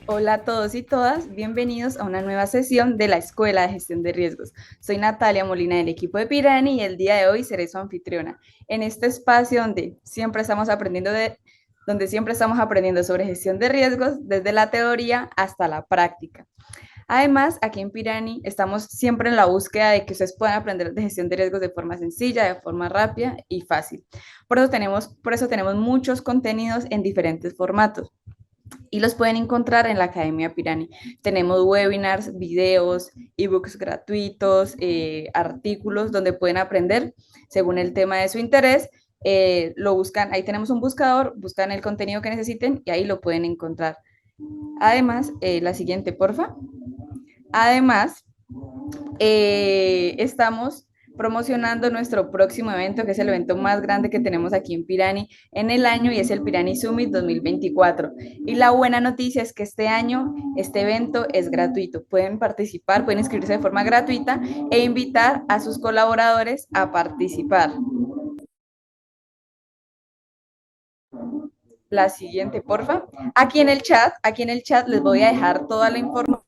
Hola a todos y todas, bienvenidos a una nueva sesión de la Escuela de Gestión de Riesgos. Soy Natalia Molina del equipo de Pirani y el día de hoy seré su anfitriona en este espacio donde siempre estamos aprendiendo sobre gestión de riesgos desde la teoría hasta la práctica. Además, aquí en Pirani estamos siempre en la búsqueda de que ustedes puedan aprender de gestión de riesgos de forma sencilla, de forma rápida y fácil. Por eso tenemos muchos contenidos en diferentes formatos y los pueden encontrar en la Academia Pirani. Tenemos webinars, videos, ebooks gratuitos, artículos donde pueden aprender según el tema de su interés. Lo buscan, ahí tenemos un buscador, buscan el contenido que necesiten y ahí lo pueden encontrar. Además, la siguiente, porfa. Además, estamos promocionando nuestro próximo evento, que es el evento más grande que tenemos aquí en Pirani en el año y es el Pirani Summit 2024. Y la buena noticia es que este año este evento es gratuito. Pueden participar, pueden inscribirse de forma gratuita e invitar a sus colaboradores a participar. La siguiente, porfa. Aquí en el chat les voy a dejar toda la información.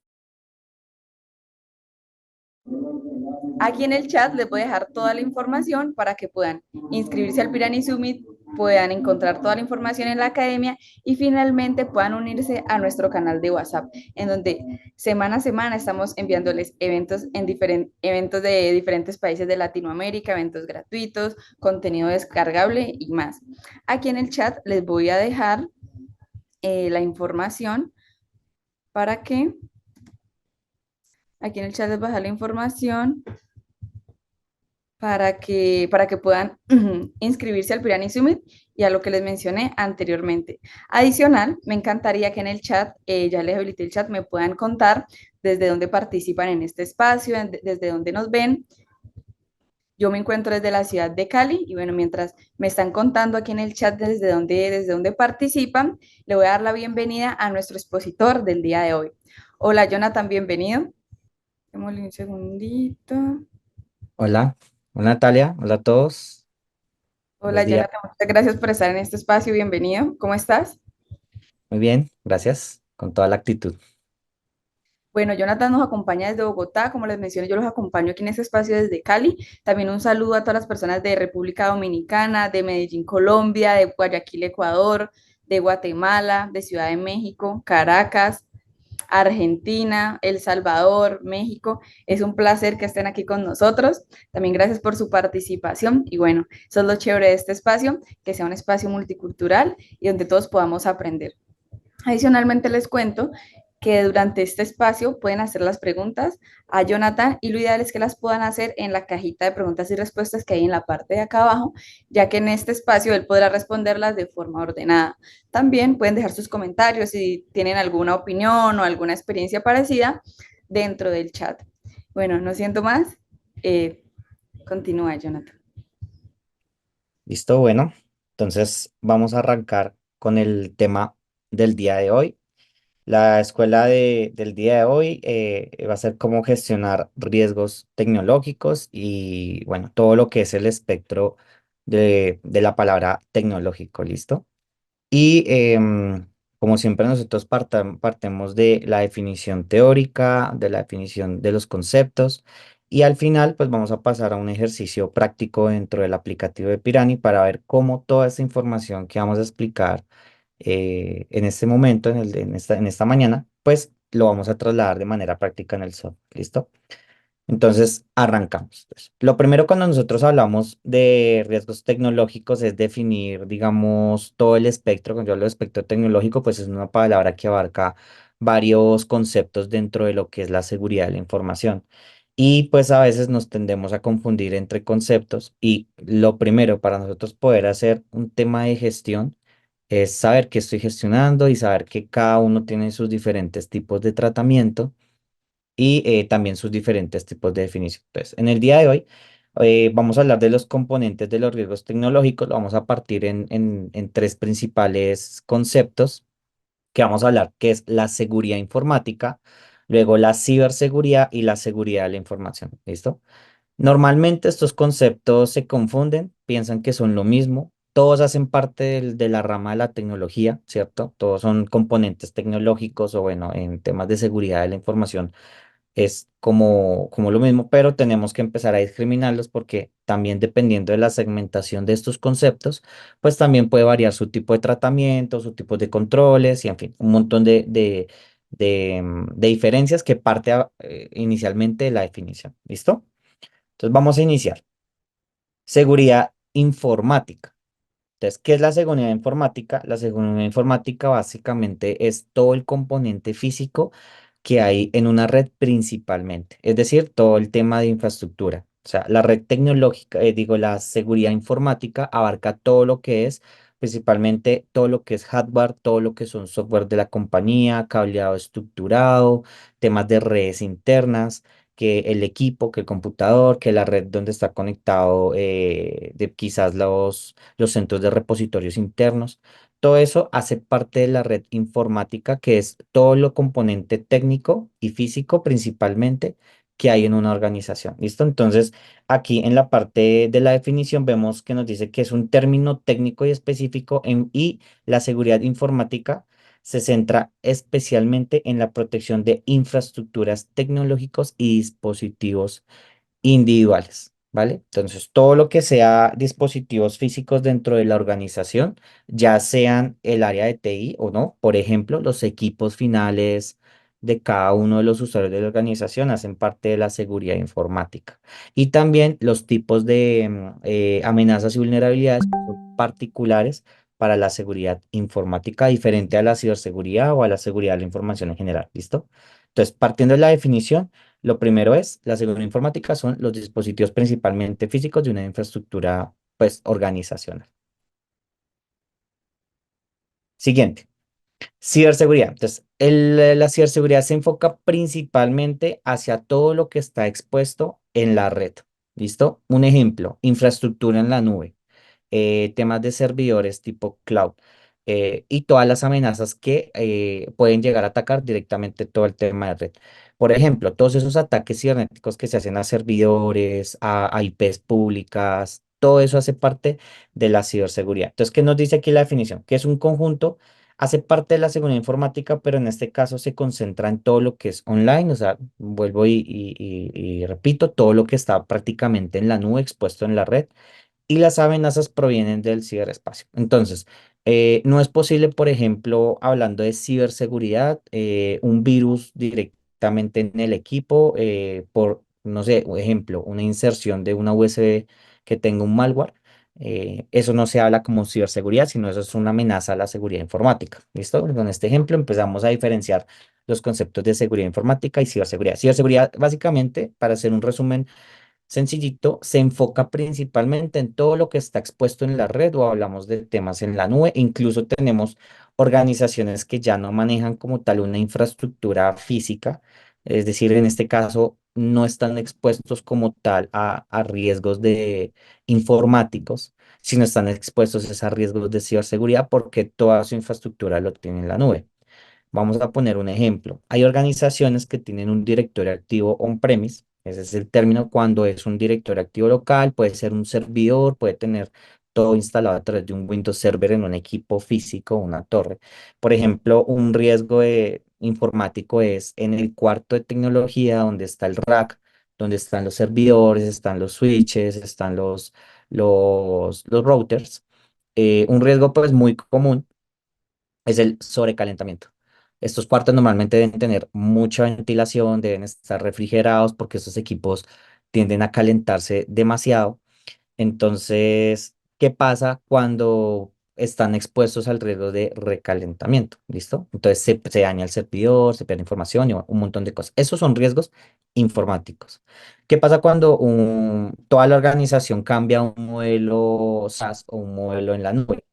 Aquí en el chat les voy a dejar toda la información para que puedan inscribirse al Pirani Summit, puedan encontrar toda la información en la academia y finalmente puedan unirse a nuestro canal de WhatsApp, en donde semana a semana estamos enviándoles eventos de diferentes países de Latinoamérica, eventos gratuitos, contenido descargable y más. Aquí en el chat les voy a dejar la información para que, aquí en el chat les voy a dejar la información para que puedan inscribirse al Pirani Summit y a lo que les mencioné anteriormente. Adicional, me encantaría que en el chat, ya les habilité el chat, me puedan contar desde dónde participan en este espacio, desde dónde nos ven. Yo me encuentro desde la ciudad de Cali y bueno, mientras me están contando aquí en el chat desde dónde participan, le voy a dar la bienvenida a nuestro expositor del día de hoy. Hola, Jonathan, bienvenido. Démosle un segundito. Hola, hola Natalia, hola a todos, Hola, buenos días. Jonathan, muchas gracias por estar en este espacio. Bienvenido. ¿Cómo estás? Muy bien, gracias, con toda la actitud. Bueno, Jonathan nos acompaña desde Bogotá. Como les mencioné, yo los acompaño aquí en este espacio desde Cali. También un saludo a todas las personas de República Dominicana, de Medellín, Colombia, de Guayaquil, Ecuador, de Guatemala, de Ciudad de México, Caracas, Argentina, El Salvador, México. Es un placer que estén aquí con nosotros. También gracias por su participación. Y bueno, eso es lo chévere de este espacio, que sea un espacio multicultural y donde todos podamos aprender. Adicionalmente les cuento que durante este espacio pueden hacer las preguntas a Jonathan y lo ideal es que las puedan hacer en la cajita de preguntas y respuestas que hay en la parte de acá abajo, ya que en este espacio él podrá responderlas de forma ordenada. También pueden dejar sus comentarios si tienen alguna opinión o alguna experiencia parecida dentro del chat. Bueno, no siento más. Eh, Continúa, Jonathan. ¿Listo? Bueno, entonces vamos a arrancar con el tema del día de hoy. La escuela del día de hoy va a ser cómo gestionar riesgos tecnológicos y, bueno, todo lo que es el espectro de la palabra tecnológico, ¿listo? Y como siempre nosotros partemos de la definición teórica, de la definición de los conceptos y al final pues vamos a pasar a un ejercicio práctico dentro del aplicativo de Pirani para ver cómo toda esta información que vamos a explicar en este momento, en esta mañana, pues lo vamos a trasladar de manera práctica en el software. ¿Listo? Entonces, arrancamos. Pues. Lo primero cuando nosotros hablamos de riesgos tecnológicos es definir, digamos, todo el espectro. Cuando yo hablo de espectro tecnológico, pues es una palabra que abarca varios conceptos dentro de lo que es la seguridad de la información. Y pues a veces nos tendemos a confundir entre conceptos y lo primero para nosotros poder hacer un tema de gestión es saber qué estoy gestionando y saber que cada uno tiene sus diferentes tipos de tratamiento y también sus diferentes tipos de definición. Entonces, en el día de hoy vamos a hablar de los componentes de los riesgos tecnológicos. Lo vamos a partir en tres principales conceptos que vamos a hablar, que es la seguridad informática, luego la ciberseguridad y la seguridad de la información. ¿Listo? Normalmente estos conceptos se confunden, piensan que son lo mismo, todos hacen parte de la rama de la tecnología, ¿cierto? Todos son componentes tecnológicos o bueno, en temas de seguridad de la información es como lo mismo, pero tenemos que empezar a discriminarlos porque también dependiendo de la segmentación de estos conceptos, pues también puede variar su tipo de tratamiento, su tipo de controles y en fin, un montón de diferencias que parte inicialmente de la definición. ¿Listo? Entonces vamos a iniciar. Seguridad informática. Entonces, ¿qué es la seguridad informática? La seguridad informática básicamente es todo el componente físico que hay en una red principalmente, es decir, todo el tema de infraestructura. O sea, la red tecnológica, digo, la seguridad informática abarca todo lo que es, principalmente todo lo que es hardware, todo lo que son software de la compañía, cableado estructurado, temas de redes internas, que el equipo, que el computador, que la red donde está conectado, de quizás los centros de repositorios internos. Todo eso hace parte de la red informática, que es todo lo componente técnico y físico principalmente que hay en una organización. ¿Listo? Entonces, aquí en la parte de la definición vemos que nos dice que es un término técnico y específico y la seguridad informática se centra especialmente en la protección de infraestructuras tecnológicos y dispositivos individuales, ¿vale? Entonces, todo lo que sea dispositivos físicos dentro de la organización, ya sean el área de TI o no, por ejemplo, los equipos finales de cada uno de los usuarios de la organización hacen parte de la seguridad informática. Y también los tipos de amenazas y vulnerabilidades son particulares para la seguridad informática, diferente a la ciberseguridad o a la seguridad de la información en general, ¿listo? Entonces, partiendo de la definición, lo primero es, la seguridad informática son los dispositivos principalmente físicos de una infraestructura, pues, organizacional. Siguiente, ciberseguridad. Entonces, la ciberseguridad se enfoca principalmente hacia todo lo que está expuesto en la red. ¿Listo? Un ejemplo, infraestructura en la nube, temas de servidores tipo cloud, y todas las amenazas que pueden llegar a atacar directamente todo el tema de red. Por ejemplo, todos esos ataques cibernéticos que se hacen a servidores, a IPs públicas, todo eso hace parte de la ciberseguridad. Entonces, ¿qué nos dice aquí la definición? Que es un conjunto, hace parte de la seguridad informática, pero en este caso se concentra en todo lo que es online, o sea, vuelvo y repito, todo lo que está prácticamente en la nube, expuesto en la red y las amenazas provienen del ciberespacio. Entonces, no es posible, por ejemplo, hablando de ciberseguridad, un virus directamente en el equipo, por, no sé, un ejemplo, una inserción de una USB que tenga un malware. Eso no se habla como ciberseguridad, sino eso es una amenaza a la seguridad informática. ¿Listo? Con este ejemplo empezamos a diferenciar los conceptos de seguridad informática y ciberseguridad. Ciberseguridad, básicamente, para hacer un resumen, sencillito, se enfoca principalmente en todo lo que está expuesto en la red o hablamos de temas en la nube. Incluso tenemos organizaciones que ya no manejan como tal una infraestructura física, es decir, en este caso no están expuestos como tal a riesgos de informáticos, sino están expuestos es a riesgos de ciberseguridad porque toda su infraestructura lo tiene en la nube. Vamos a poner un ejemplo. Hay organizaciones que tienen un directorio activo on-premise. Ese es el término cuando es un directorio activo local, puede ser un servidor, puede tener todo instalado a través de un Windows Server en un equipo físico, una torre. Por ejemplo, un riesgo informático es en el cuarto de tecnología donde está el rack, donde están los servidores, están los switches, están los routers. Un riesgo pues muy común es el sobrecalentamiento. Estos cuartos normalmente deben tener mucha ventilación, deben estar refrigerados porque estos equipos tienden a calentarse demasiado. Entonces, ¿qué pasa cuando están expuestos al riesgo de recalentamiento? ¿Listo? Entonces se daña el servidor, se pierde información y un montón de cosas. Esos son riesgos informáticos. ¿Qué pasa cuando toda la organización cambia a un modelo SaaS o un modelo en la nube?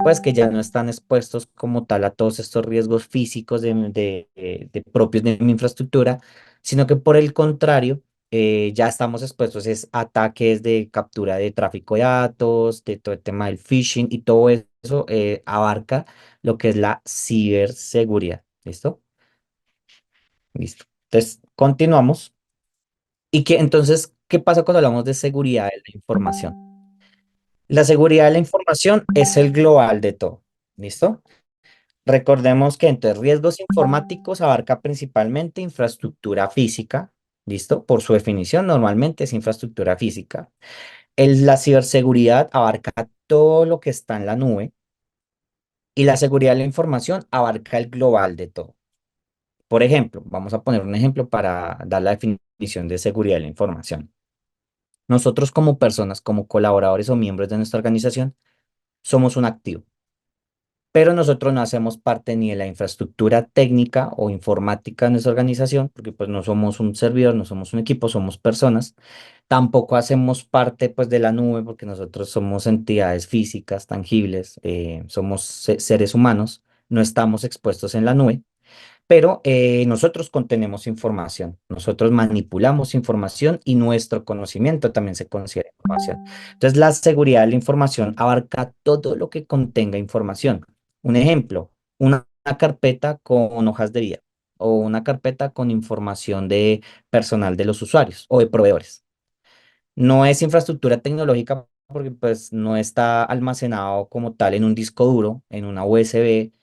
Pues que ya no están expuestos como tal a todos estos riesgos físicos de propios de mi infraestructura, sino que por el contrario, ya estamos expuestos es a ataques de captura de tráfico de datos, de todo el tema del phishing y todo eso abarca lo que es la ciberseguridad. ¿Listo? Listo. Entonces, continuamos. ¿Y qué entonces, qué pasa cuando hablamos de seguridad de la información? La seguridad de la información es el global de todo. ¿Listo? Recordemos que entre riesgos informáticos abarca principalmente infraestructura física. ¿Listo? Por su definición, normalmente es infraestructura física. La ciberseguridad abarca todo lo que está en la nube y la seguridad de la información abarca el global de todo. Por ejemplo, vamos a poner un ejemplo para dar la definición de seguridad de la información. Nosotros como personas, como colaboradores o miembros de nuestra organización, somos un activo, pero nosotros no hacemos parte ni de la infraestructura técnica o informática de nuestra organización, porque pues no somos un servidor, no somos un equipo, somos personas. Tampoco hacemos parte pues de la nube, porque nosotros somos entidades físicas, tangibles, somos seres humanos, no estamos expuestos en la nube. Pero nosotros contenemos información, nosotros manipulamos información y nuestro conocimiento también se considera información. Entonces, la seguridad de la información abarca todo lo que contenga información. Un ejemplo, una carpeta con hojas de vida o una carpeta con información de personal de los usuarios o de proveedores. No es infraestructura tecnológica porque pues no está almacenado como tal en un disco duro, en una USB,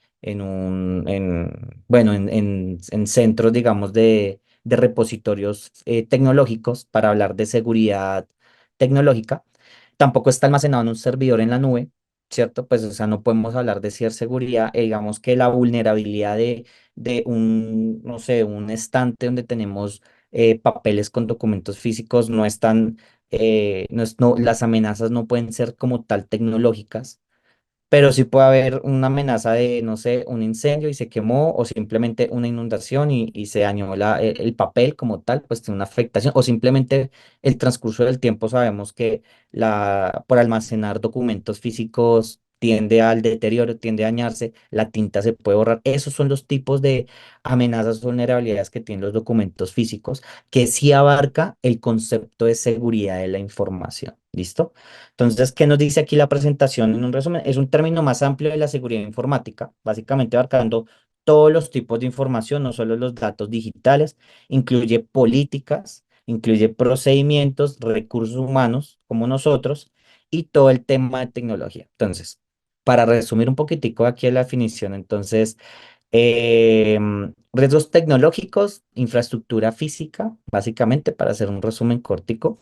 bueno, en centros, digamos, de repositorios tecnológicos para hablar de seguridad tecnológica. Tampoco está almacenado en un servidor en la nube, ¿cierto? Pues, o sea, no podemos hablar de ciberseguridad. Digamos que la vulnerabilidad de un, no sé, un estante donde tenemos papeles con documentos físicos no están las amenazas no pueden ser como tal tecnológicas, pero sí puede haber una amenaza de, no sé, un incendio y se quemó, o simplemente una inundación y se dañó el papel como tal, pues tiene una afectación, o simplemente el transcurso del tiempo sabemos que por almacenar documentos físicos tiende al deterioro, tiende a dañarse, la tinta se puede borrar. Esos son los tipos de amenazas o vulnerabilidades que tienen los documentos físicos, que sí abarca el concepto de seguridad de la información. ¿Listo? Entonces, ¿qué nos dice aquí la presentación? En un resumen, es un término más amplio de la seguridad informática, básicamente abarcando todos los tipos de información, no solo los datos digitales, incluye políticas, incluye procedimientos, recursos humanos, como nosotros, y todo el tema de tecnología. Entonces, para resumir un poquitico aquí la definición, entonces, riesgos tecnológicos, infraestructura física, básicamente, para hacer un resumen cortico.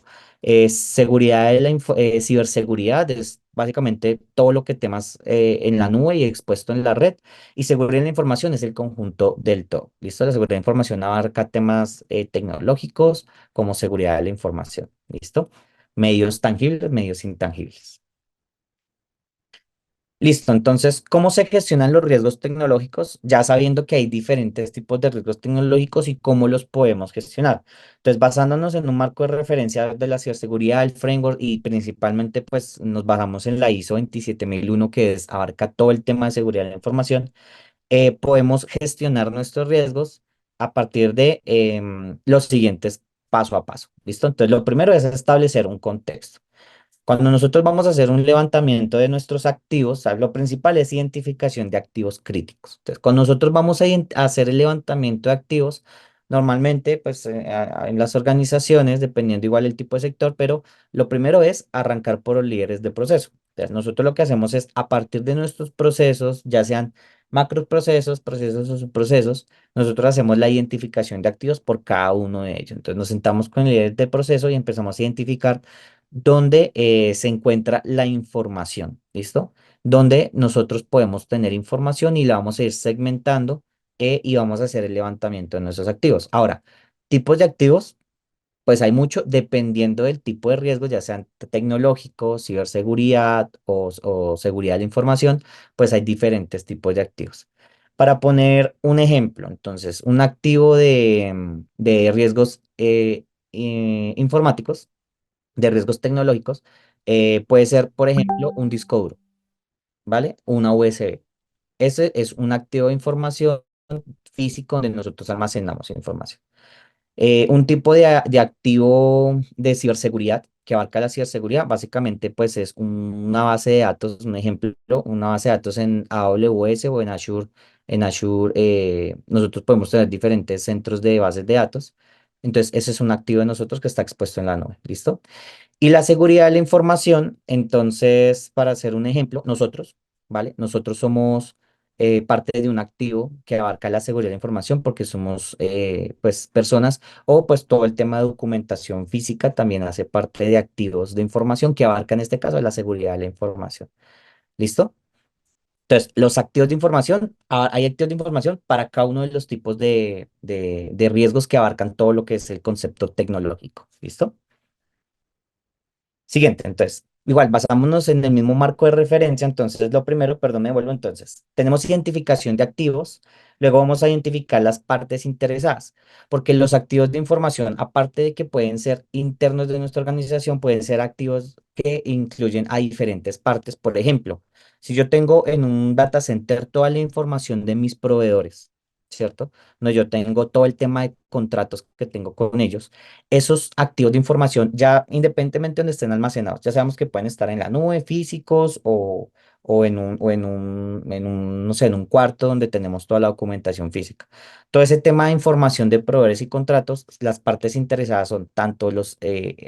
Seguridad de ciberseguridad es básicamente todo lo que temas en la nube y expuesto en la red. Y seguridad de la información es el conjunto del todo. ¿Listo? La seguridad de la información abarca temas tecnológicos como seguridad de la información. ¿Listo? Medios tangibles, medios intangibles. Listo, entonces, ¿cómo se gestionan los riesgos tecnológicos? Ya sabiendo que hay diferentes tipos de riesgos tecnológicos y cómo los podemos gestionar. Entonces, basándonos en un marco de referencia de la ciberseguridad, el framework y principalmente, pues, nos basamos en la ISO 27001 que abarca todo el tema de seguridad de la información, podemos gestionar nuestros riesgos a partir de los siguientes paso a paso. ¿Listo? Entonces, lo primero es establecer un contexto. Cuando nosotros vamos a hacer un levantamiento de nuestros activos, ¿sabes? Lo principal es identificación de activos críticos. Entonces, cuando nosotros vamos a hacer el levantamiento de activos, normalmente, pues en las organizaciones, dependiendo igual el tipo de sector, pero lo primero es arrancar por los líderes de proceso. Entonces, nosotros lo que hacemos es, a partir de nuestros procesos, ya sean macroprocesos, procesos o subprocesos, nosotros hacemos la identificación de activos por cada uno de ellos. Entonces, nos sentamos con el líder de proceso y empezamos a identificar donde se encuentra la información, ¿listo? Donde nosotros podemos tener información y la vamos a ir segmentando y vamos a hacer el levantamiento de nuestros activos. Ahora, tipos de activos, pues hay mucho dependiendo del tipo de riesgo, ya sean tecnológicos, ciberseguridad o seguridad de la información, pues hay diferentes tipos de activos. Para poner un ejemplo, entonces, un activo de riesgos informáticos de riesgos tecnológicos, puede ser, por ejemplo, un disco duro, ¿vale? Una USB. Ese es un activo de información físico donde nosotros almacenamos información. Un tipo de activo de ciberseguridad que abarca la ciberseguridad, básicamente, pues es una base de datos, un ejemplo, una base de datos en AWS o en Azure. En Azure, nosotros podemos tener diferentes centros de bases de datos. Entonces, ese es un activo de nosotros que está expuesto en la nube. ¿Listo? Y la seguridad de la información, entonces, para hacer un ejemplo, nosotros, ¿vale? Nosotros somos parte de un activo que abarca la seguridad de la información porque somos, pues, personas o pues todo el tema de documentación física también hace parte de activos de información que abarca en este caso la seguridad de la información. ¿Listo? Entonces, los activos de información, hay activos de información para cada uno de los tipos de riesgos que abarcan todo lo que es el concepto tecnológico. ¿Listo? Siguiente, entonces, igual, basámonos en el mismo marco de referencia, entonces, lo primero, perdón, me vuelvo entonces, tenemos identificación de activos, luego vamos a identificar las partes interesadas, porque los activos de información, aparte de que pueden ser internos de nuestra organización, pueden ser activos que incluyen a diferentes partes. Por ejemplo, si yo tengo en un data center toda la información de mis proveedores, ¿cierto? No, yo tengo todo el tema de contratos que tengo con ellos, esos activos de información, ya independientemente de donde estén almacenados, ya sabemos que pueden estar en la nube, físicos o en un, no sé, en un cuarto donde tenemos toda la documentación física. Todo ese tema de información de proveedores y contratos, las partes interesadas son tanto los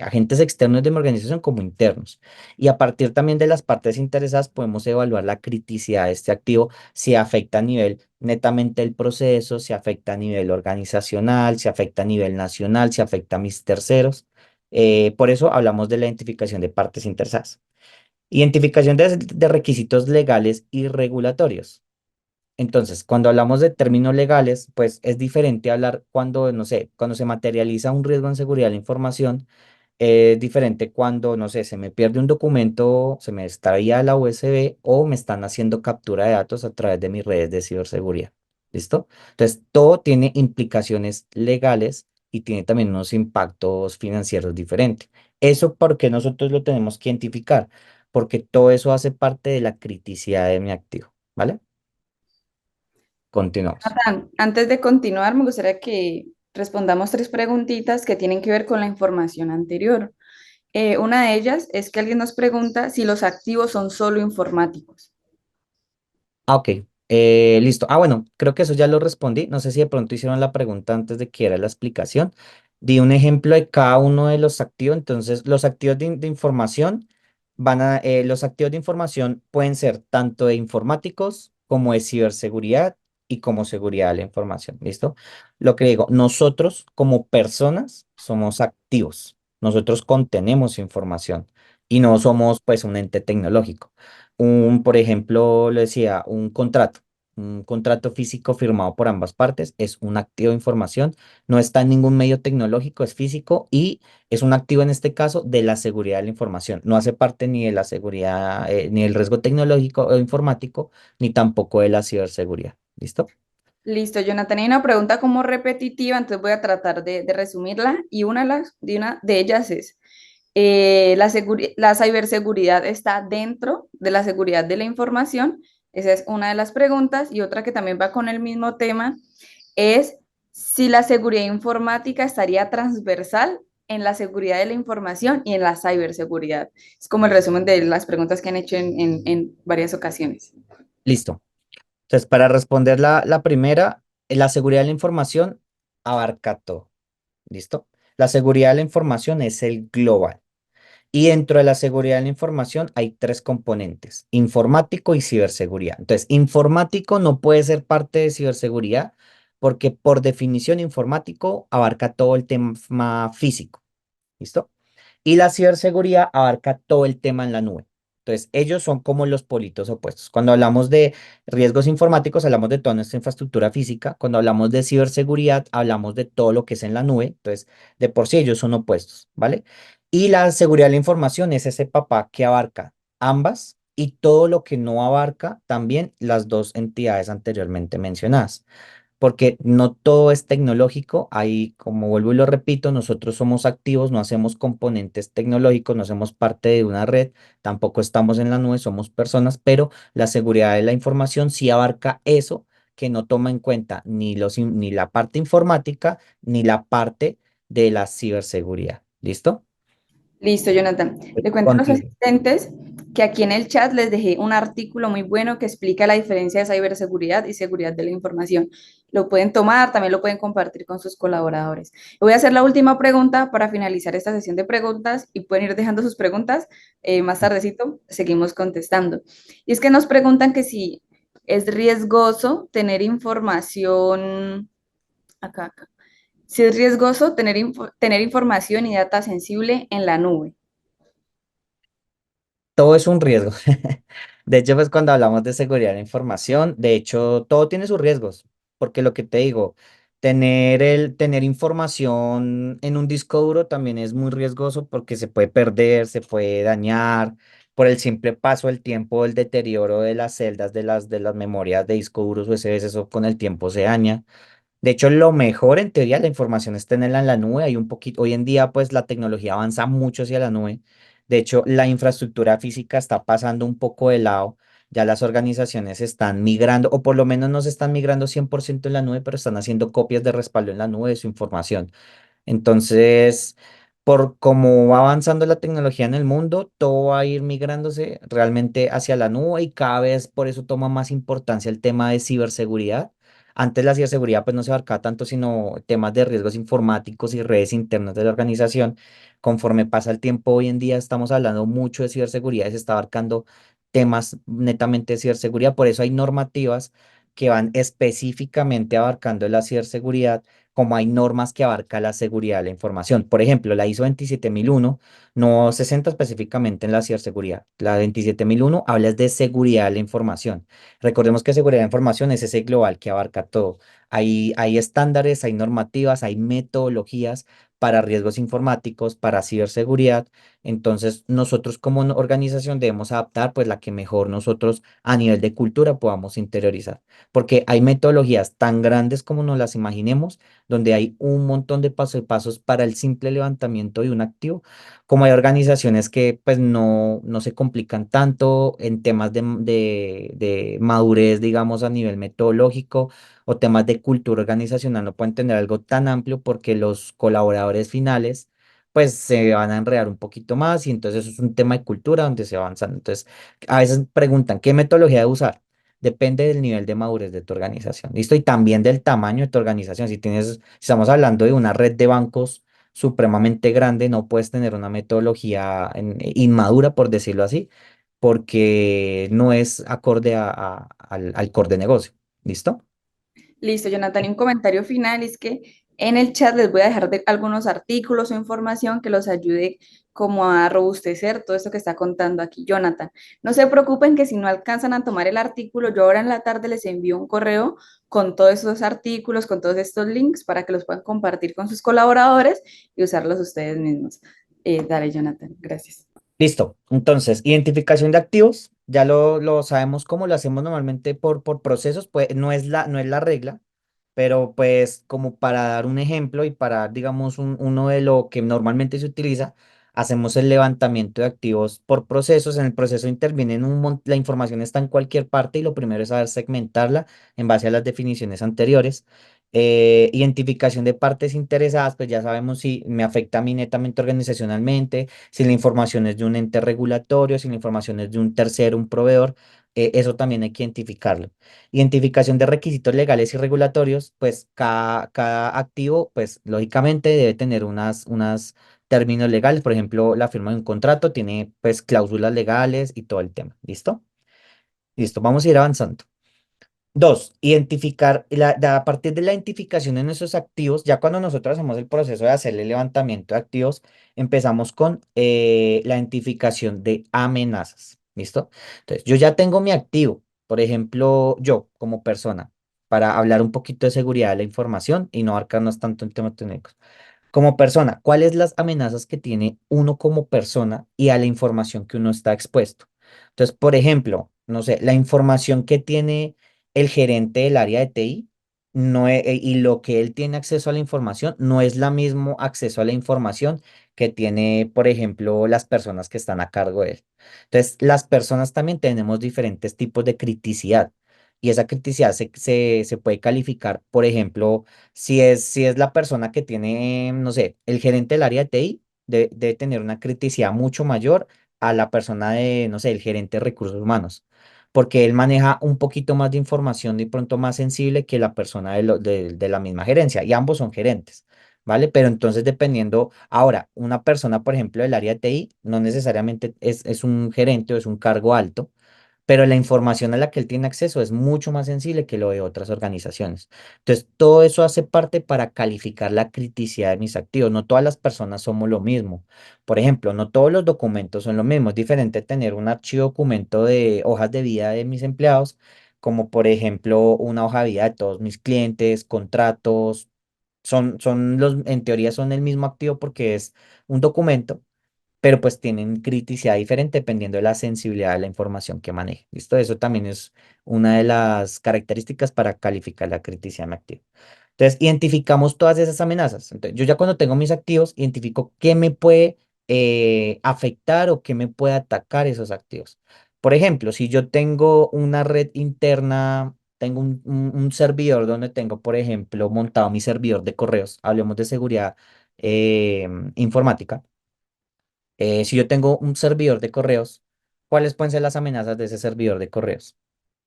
agentes externos de mi organización como internos. Y a partir también de las partes interesadas podemos evaluar la criticidad de este activo, si afecta a nivel netamente el proceso, si afecta a nivel organizacional, si afecta a nivel nacional, si afecta a mis terceros. Por eso hablamos de la identificación de partes interesadas. Identificación de requisitos legales y regulatorios. Entonces, cuando hablamos de términos legales, pues es diferente hablar cuando, no sé, cuando se materializa un riesgo en seguridad de la información, es diferente cuando, no sé, se me pierde un documento, se me extraía la USB o me están haciendo captura de datos a través de mis redes de ciberseguridad. ¿Listo? Entonces, todo tiene implicaciones legales y tiene también unos impactos financieros diferentes. Eso porque nosotros lo tenemos que identificar, porque todo eso hace parte de la criticidad de mi activo, ¿vale? Continuamos. Nathan, antes de continuar, me gustaría que respondamos tres preguntitas que tienen que ver con la información anterior. Una de ellas es que alguien nos pregunta si los activos son solo informáticos. Ah, ok. Listo. Ah, bueno, creo que eso ya lo respondí. No sé si de pronto hicieron la pregunta antes de que era la explicación. Di un ejemplo de cada uno de los activos. Entonces, los activos de información los activos de información pueden ser tanto de informáticos como de ciberseguridad y como seguridad de la información. ¿Listo? Lo que digo, nosotros como personas somos activos. Nosotros contenemos información y no somos pues un ente tecnológico. Por ejemplo, le decía, un contrato físico firmado por ambas partes es un activo de información, no está en ningún medio tecnológico, es físico y es un activo en este caso de la seguridad de la información. No hace parte ni de la seguridad, ni del riesgo tecnológico o informático, ni tampoco de la ciberseguridad. ¿Listo? Listo, Jonathan, hay una pregunta como repetitiva, entonces voy a tratar de resumirla y una de ellas es, ¿la ciberseguridad está dentro de la seguridad de la información? Esa es una de las preguntas y otra que también va con el mismo tema es si la seguridad informática estaría transversal en la seguridad de la información y en la ciberseguridad. Es como el resumen de las preguntas que han hecho en varias ocasiones. Listo. Entonces, para responder la primera, la seguridad de la información abarca todo. ¿Listo? La seguridad de la información es el global. Y dentro de la seguridad de la información hay tres componentes, informático y ciberseguridad. Entonces, informático no puede ser parte de ciberseguridad porque por definición informático abarca todo el tema físico. ¿Listo? Y la ciberseguridad abarca todo el tema en la nube. Entonces, ellos son como los politos opuestos. Cuando hablamos de riesgos informáticos, hablamos de toda nuestra infraestructura física. Cuando hablamos de ciberseguridad, hablamos de todo lo que es en la nube. Entonces, de por sí ellos son opuestos, ¿vale? Y la seguridad de la información es ese papá que abarca ambas y todo lo que no abarca también las dos entidades anteriormente mencionadas porque no todo es tecnológico. Ahí, como vuelvo y lo repito, nosotros somos activos, no hacemos componentes tecnológicos, no hacemos parte de una red, tampoco estamos en la nube, somos personas, pero la seguridad de la información sí abarca eso que no toma en cuenta ni la parte informática ni la parte de la ciberseguridad. ¿Listo? Listo, Jonathan. Le cuento a los Contigo. asistentes que aquí en el chat les dejé un artículo muy bueno que explica la diferencia de ciberseguridad y seguridad de la información. Lo pueden tomar, también lo pueden compartir con sus colaboradores. Voy a hacer la última pregunta para finalizar esta sesión de preguntas y pueden ir dejando sus preguntas. Más tardecito seguimos contestando. Y es que nos preguntan que si es riesgoso tener información, acá. Si es riesgoso tener información y data sensible en la nube. Todo es un riesgo. De hecho, pues cuando hablamos de seguridad de la información, de hecho, todo tiene sus riesgos, porque lo que te digo, tener información en un disco duro también es muy riesgoso porque se puede perder, se puede dañar por el simple paso del tiempo, el deterioro de las celdas de las memorias de disco duros USB, eso con el tiempo se daña. De hecho, lo mejor en teoría, la información es tenerla en la nube. Hay un poquito, hoy en día, pues la tecnología avanza mucho hacia la nube. De hecho, la infraestructura física está pasando un poco de lado. Ya las organizaciones están migrando, o por lo menos no se están migrando 100% en la nube, pero están haciendo copias de respaldo en la nube de su información. Entonces, por cómo va avanzando la tecnología en el mundo, todo va a ir migrándose realmente hacia la nube y cada vez por eso toma más importancia el tema de ciberseguridad. Antes la ciberseguridad pues no se abarcaba tanto, sino temas de riesgos informáticos y redes internas de la organización. Conforme pasa el tiempo, hoy en día estamos hablando mucho de ciberseguridad y se está abarcando temas netamente de ciberseguridad. Por eso hay normativas que van específicamente abarcando la ciberseguridad como hay normas que abarcan la seguridad de la información. Por ejemplo, la ISO 27001 no se centra específicamente en la ciberseguridad. La 27001 habla es de seguridad de la información. Recordemos que seguridad de la información es ese global que abarca todo. Hay estándares, hay normativas, hay metodologías para riesgos informáticos, para ciberseguridad. Entonces, nosotros como organización debemos adaptar pues la que mejor nosotros a nivel de cultura podamos interiorizar, porque hay metodologías tan grandes como nos las imaginemos donde hay un montón de pasos y pasos para el simple levantamiento de un activo, como hay organizaciones que pues no se complican tanto en temas de madurez, digamos, a nivel metodológico o temas de cultura organizacional, no pueden tener algo tan amplio porque los colaboradores finales pues se van a enredar un poquito más y entonces eso es un tema de cultura donde se va avanzando. Entonces, a veces preguntan, ¿qué metodología de usar? Depende del nivel de madurez de tu organización, ¿listo? Y también del tamaño de tu organización. Si estamos hablando de una red de bancos supremamente grande, no puedes tener una metodología inmadura, por decirlo así, porque no es acorde al core de negocio, ¿listo? Listo, Jonathan. Y un comentario final es que en el chat les voy a dejar algunos artículos o información que los ayude como a robustecer todo esto que está contando aquí Jonathan. No se preocupen que si no alcanzan a tomar el artículo, yo ahora en la tarde les envío un correo con todos esos artículos, con todos estos links para que los puedan compartir con sus colaboradores y usarlos ustedes mismos. Dale, Jonathan. Gracias. Listo. Entonces, identificación de activos, ya lo sabemos cómo lo hacemos normalmente por procesos, pues no es la regla, pero pues como para dar un ejemplo y para dar, digamos, uno de lo que normalmente se utiliza, hacemos el levantamiento de activos por procesos. En el proceso intervienen la información está en cualquier parte y lo primero es saber segmentarla en base a las definiciones anteriores. Identificación de partes interesadas, pues ya sabemos si me afecta a mí netamente organizacionalmente, si la información es de un ente regulatorio, si la información es de un tercero, un proveedor, eso también hay que identificarlo. Identificación de requisitos legales y regulatorios, pues cada activo, pues lógicamente debe tener unas términos legales, por ejemplo, la firma de un contrato tiene pues cláusulas legales y todo el tema, ¿listo? Listo, vamos a ir avanzando. Dos, identificar, a partir de la identificación de nuestros activos, ya cuando nosotros hacemos el proceso de hacer el levantamiento de activos, empezamos con la identificación de amenazas. ¿Listo? Entonces, yo ya tengo mi activo, por ejemplo, yo como persona, para hablar un poquito de seguridad de la información y no abarcarnos tanto en temas técnicos. Como persona, ¿cuáles las amenazas que tiene uno como persona y a la información que uno está expuesto? Entonces, por ejemplo, no sé, la información que tiene el gerente del área de TI y lo que él tiene acceso a la información no es la mismo acceso a la información que tiene, por ejemplo, las personas que están a cargo de él. Entonces, las personas también tenemos diferentes tipos de criticidad y esa criticidad se puede calificar, por ejemplo, si es la persona que tiene, no sé, el gerente del área de TI. debe tener una criticidad mucho mayor a la persona de, no sé, el gerente de recursos humanos, porque él maneja un poquito más de información de pronto más sensible que la persona de la misma gerencia, y ambos son gerentes. ¿Vale? Pero entonces dependiendo, ahora, una persona, por ejemplo, del área de TI, no necesariamente es un gerente o es un cargo alto, pero la información a la que él tiene acceso es mucho más sensible que lo de otras organizaciones. Entonces, todo eso hace parte para calificar la criticidad de mis activos. No todas las personas somos lo mismo. Por ejemplo, no todos los documentos son lo mismo. Es diferente tener un archivo documento de hojas de vida de mis empleados, como por ejemplo una hoja de vida de todos mis clientes, contratos. En teoría son el mismo activo porque es un documento, pero pues tienen criticidad diferente dependiendo de la sensibilidad de la información que maneje. ¿Listo? Eso también es una de las características para calificar la criticidad de mi activo. Entonces, identificamos todas esas amenazas. Entonces, yo ya cuando tengo mis activos, identifico qué me puede afectar o qué me puede atacar esos activos. Por ejemplo, si yo tengo una red interna, tengo un servidor donde tengo, por ejemplo, montado mi servidor de correos, hablemos de seguridad informática. Si yo tengo un servidor de correos, ¿cuáles pueden ser las amenazas de ese servidor de correos?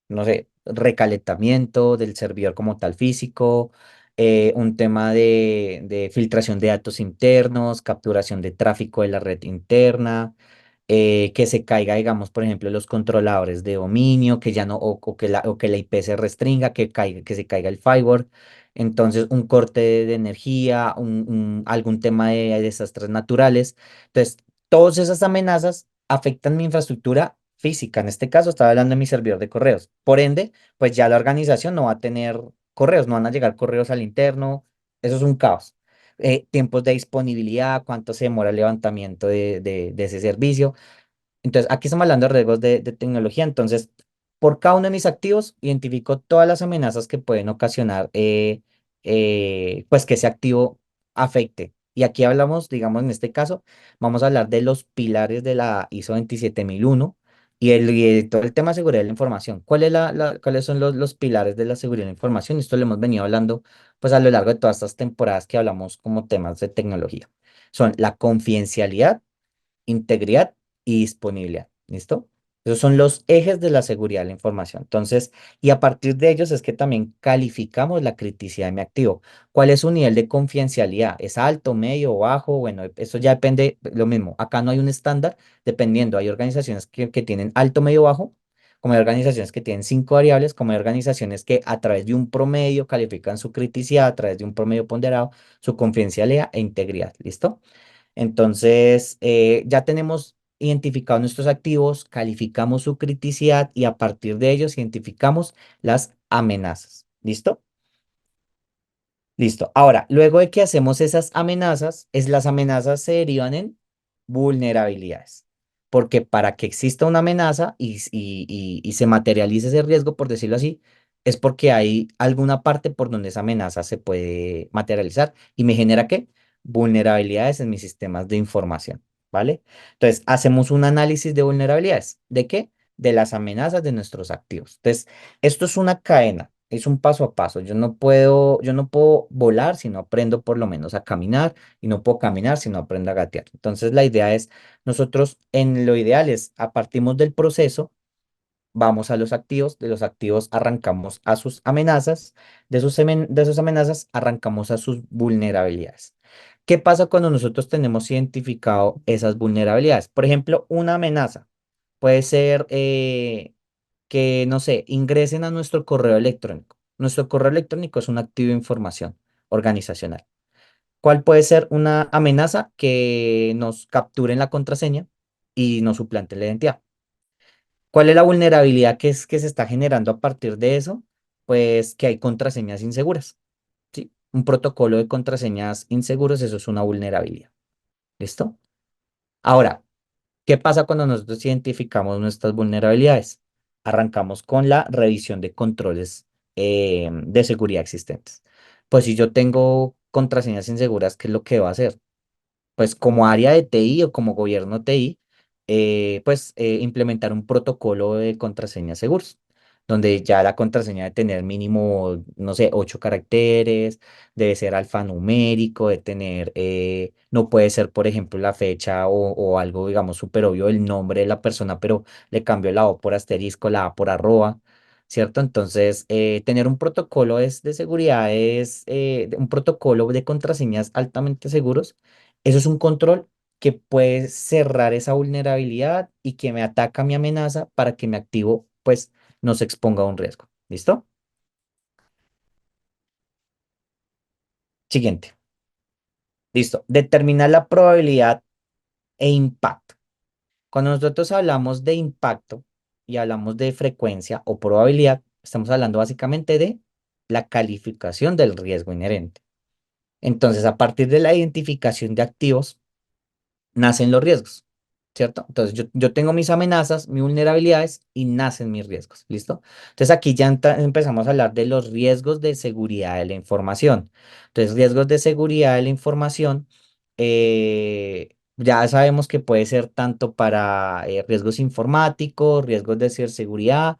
No sé, recalentamiento del servidor como tal físico, un tema de filtración de datos internos, capturación de tráfico de la red interna, que se caiga, digamos, por ejemplo, los controladores de dominio, que ya no, o que la IP se restringa, que se caiga el firewall. Entonces, un corte de energía, algún tema de desastres naturales. Entonces, todas esas amenazas afectan mi infraestructura física. En este caso, estaba hablando de mi servidor de correos. Por ende, pues ya la organización no va a tener correos, no van a llegar correos al interno. Eso es un caos. Tiempos de disponibilidad, cuánto se demora el levantamiento de ese servicio. Entonces, aquí estamos hablando de riesgos de tecnología. Entonces, por cada uno de mis activos, identifico todas las amenazas que pueden ocasionar, pues, que ese activo afecte. Y aquí hablamos, digamos, en este caso, vamos a hablar de los pilares de la ISO 27001 y todo el tema de seguridad de la información. ¿Cuáles son los pilares de la seguridad de la información? Esto lo hemos venido hablando, pues, a lo largo de todas estas temporadas que hablamos como temas de tecnología. Son la confidencialidad, integridad y disponibilidad. ¿Listo? Esos son los ejes de la seguridad de la información. Entonces, y a partir de ellos es que también calificamos la criticidad de mi activo. ¿Cuál es su nivel de confidencialidad? ¿Es alto, medio, bajo? Bueno, eso ya depende, lo mismo. Acá no hay un estándar, dependiendo. Hay organizaciones que tienen alto, medio, bajo, como hay organizaciones que tienen cinco variables, como hay organizaciones que a través de un promedio califican su criticidad, a través de un promedio ponderado, su confidencialidad e integridad. ¿Listo? Entonces, ya tenemos identificados nuestros activos, calificamos su criticidad y a partir de ellos identificamos las amenazas. ¿Listo? Listo. Ahora, luego de que hacemos esas amenazas, las amenazas se derivan en vulnerabilidades. Porque para que exista una amenaza y se materialice ese riesgo, por decirlo así, es porque hay alguna parte por donde esa amenaza se puede materializar y me genera ¿qué? Vulnerabilidades en mis sistemas de información. ¿Vale? Entonces, hacemos un análisis de vulnerabilidades. ¿De qué? De las amenazas de nuestros activos. Entonces, esto es una cadena. Es un paso a paso. Yo no puedo volar si no aprendo por lo menos a caminar y no puedo caminar si no aprendo a gatear. Entonces la idea es, nosotros en lo ideal es, a partimos del proceso, vamos a los activos, de los activos arrancamos a sus amenazas, de sus amenazas arrancamos a sus vulnerabilidades. ¿Qué pasa cuando nosotros tenemos identificado esas vulnerabilidades? Por ejemplo, una amenaza puede ser que, no sé, ingresen a nuestro correo electrónico. Nuestro correo electrónico es un activo de información organizacional. ¿Cuál puede ser una amenaza? Que nos capturen la contraseña y nos suplanten la identidad. ¿Cuál es la vulnerabilidad que se está generando a partir de eso? Pues que hay contraseñas inseguras, ¿sí? Un protocolo de contraseñas inseguros, eso es una vulnerabilidad. ¿Listo? Ahora, ¿qué pasa cuando nosotros identificamos nuestras vulnerabilidades? Arrancamos con la revisión de controles de seguridad existentes. Pues si yo tengo contraseñas inseguras, ¿qué es lo que va a hacer? Pues como área de TI o como gobierno TI, pues implementar un protocolo de contraseñas seguros. donde ya la contraseña debe tener mínimo, no sé, 8 caracteres, debe ser alfanumérico, debe tener, no puede ser, por ejemplo, la fecha o algo, digamos, súper obvio, el nombre de la persona, pero le cambió la O por asterisco, la A por arroba. ¿Cierto? Entonces, tener un protocolo de seguridad es un protocolo de contraseñas altamente seguros. Eso es un control que puede cerrar esa vulnerabilidad y que me ataca mi amenaza para que mi activo, pues, no se exponga a un riesgo. ¿Listo? Siguiente. Listo. Determinar la probabilidad e impacto. Cuando nosotros hablamos de impacto y hablamos de frecuencia o probabilidad, estamos hablando básicamente de la calificación del riesgo inherente. Entonces, a partir de la identificación de activos, nacen los riesgos, ¿cierto? Entonces yo tengo mis amenazas, mis vulnerabilidades y nacen mis riesgos, ¿listo? Entonces aquí ya empezamos a hablar de los riesgos de seguridad de la información. Entonces, riesgos de seguridad de la información, ya sabemos que puede ser tanto para riesgos informáticos, riesgos de ciberseguridad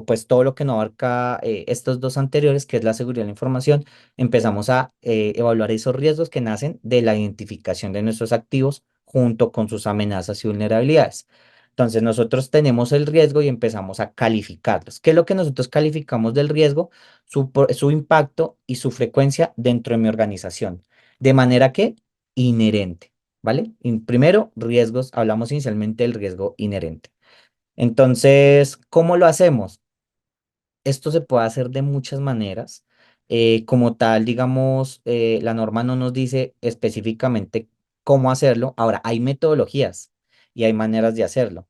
pues todo lo que no abarca estos dos anteriores, que es la seguridad de la información. Empezamos a evaluar esos riesgos que nacen de la identificación de nuestros activos junto con sus amenazas y vulnerabilidades. Entonces, nosotros tenemos el riesgo y empezamos a calificarlos. ¿Qué es lo que nosotros calificamos del riesgo? Su impacto y su frecuencia dentro de mi organización. De manera que inherente, ¿vale? Primero, riesgos, hablamos inicialmente del riesgo inherente. Entonces, ¿cómo lo hacemos? Esto se puede hacer de muchas maneras. Como tal, digamos, la norma no nos dice específicamente cómo hacerlo. Ahora, hay metodologías y hay maneras de hacerlo.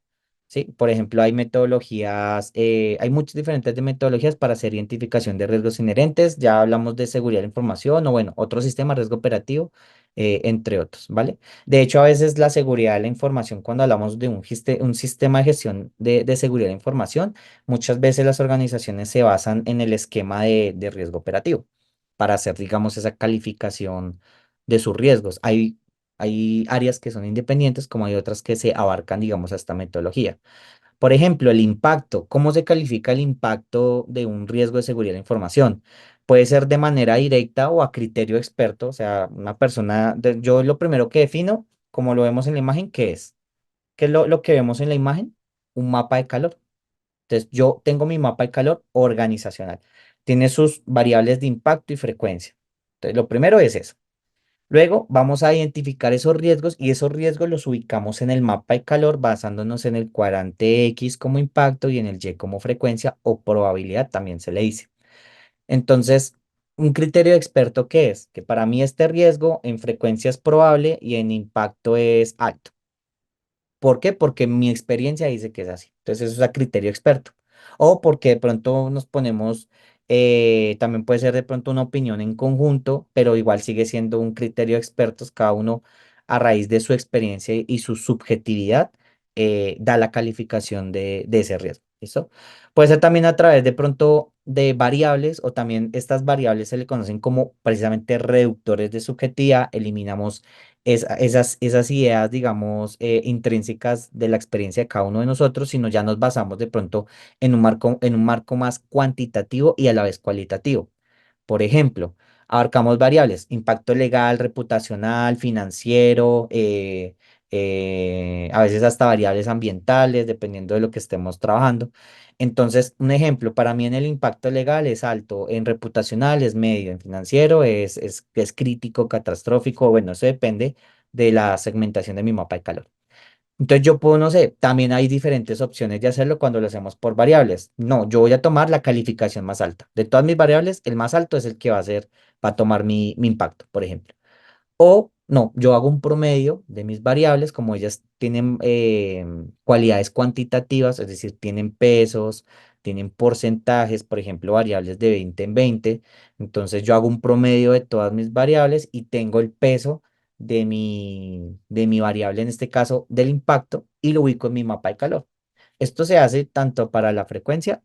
¿Sí? Por ejemplo, hay metodologías, hay muchas diferentes de metodologías para hacer identificación de riesgos inherentes. Ya hablamos de seguridad de la información o, bueno, otro sistema, riesgo operativo, entre otros, ¿vale? De hecho, a veces la seguridad de la información, cuando hablamos de un sistema de gestión de seguridad de la información, muchas veces las organizaciones se basan en el esquema de riesgo operativo para hacer, digamos, esa calificación de sus riesgos. Hay áreas que son independientes, como hay otras que se abarcan, digamos, a esta metodología. Por ejemplo, el impacto. ¿Cómo se califica el impacto de un riesgo de seguridad de la información? Puede ser de manera directa o a criterio experto, o sea, una persona, yo lo primero que defino, como lo vemos en la imagen, ¿qué es? ¿Qué es lo que vemos en la imagen? Un mapa de calor. Entonces, yo tengo mi mapa de calor organizacional. Tiene sus variables de impacto y frecuencia. Entonces, lo primero es eso. Luego vamos a identificar esos riesgos y esos riesgos los ubicamos en el mapa de calor basándonos en el cuadrante X como impacto y en el Y como frecuencia o probabilidad también se le dice. Entonces, un criterio de experto, ¿qué es? Que para mí este riesgo en frecuencia es probable y en impacto es alto. ¿Por qué? Porque mi experiencia dice que es así. Entonces, eso es a criterio experto. O porque de pronto nos ponemos, también puede ser de pronto una opinión en conjunto, pero igual sigue siendo un criterio de expertos, cada uno a raíz de su experiencia y su subjetividad, da la calificación de ese riesgo. ¿Listo? Puede ser también a través de pronto de variables o también estas variables se le conocen como precisamente reductores de subjetividad. Eliminamos esas ideas, digamos, intrínsecas de la experiencia de cada uno de nosotros, sino ya nos basamos de pronto en un marco más cuantitativo y a la vez cualitativo. Por ejemplo, abarcamos variables, impacto legal, reputacional, financiero, a veces hasta variables ambientales, dependiendo de lo que estemos trabajando. Entonces, un ejemplo, para mí en el impacto legal es alto, en reputacional es medio, en financiero es crítico, catastrófico, bueno, eso depende de la segmentación de mi mapa de calor. Entonces yo puedo, no sé, también hay diferentes opciones de hacerlo cuando lo hacemos por variables. No, yo voy a tomar la calificación más alta. De todas mis variables, el más alto es el que va a tomar mi impacto, por ejemplo. O no, yo hago un promedio de mis variables, como ellas tienen cualidades cuantitativas, es decir, tienen pesos, tienen porcentajes, por ejemplo, variables de 20 en 20. Entonces yo hago un promedio de todas mis variables y tengo el peso de mi variable, en este caso del impacto, y lo ubico en mi mapa de calor. Esto se hace tanto para la frecuencia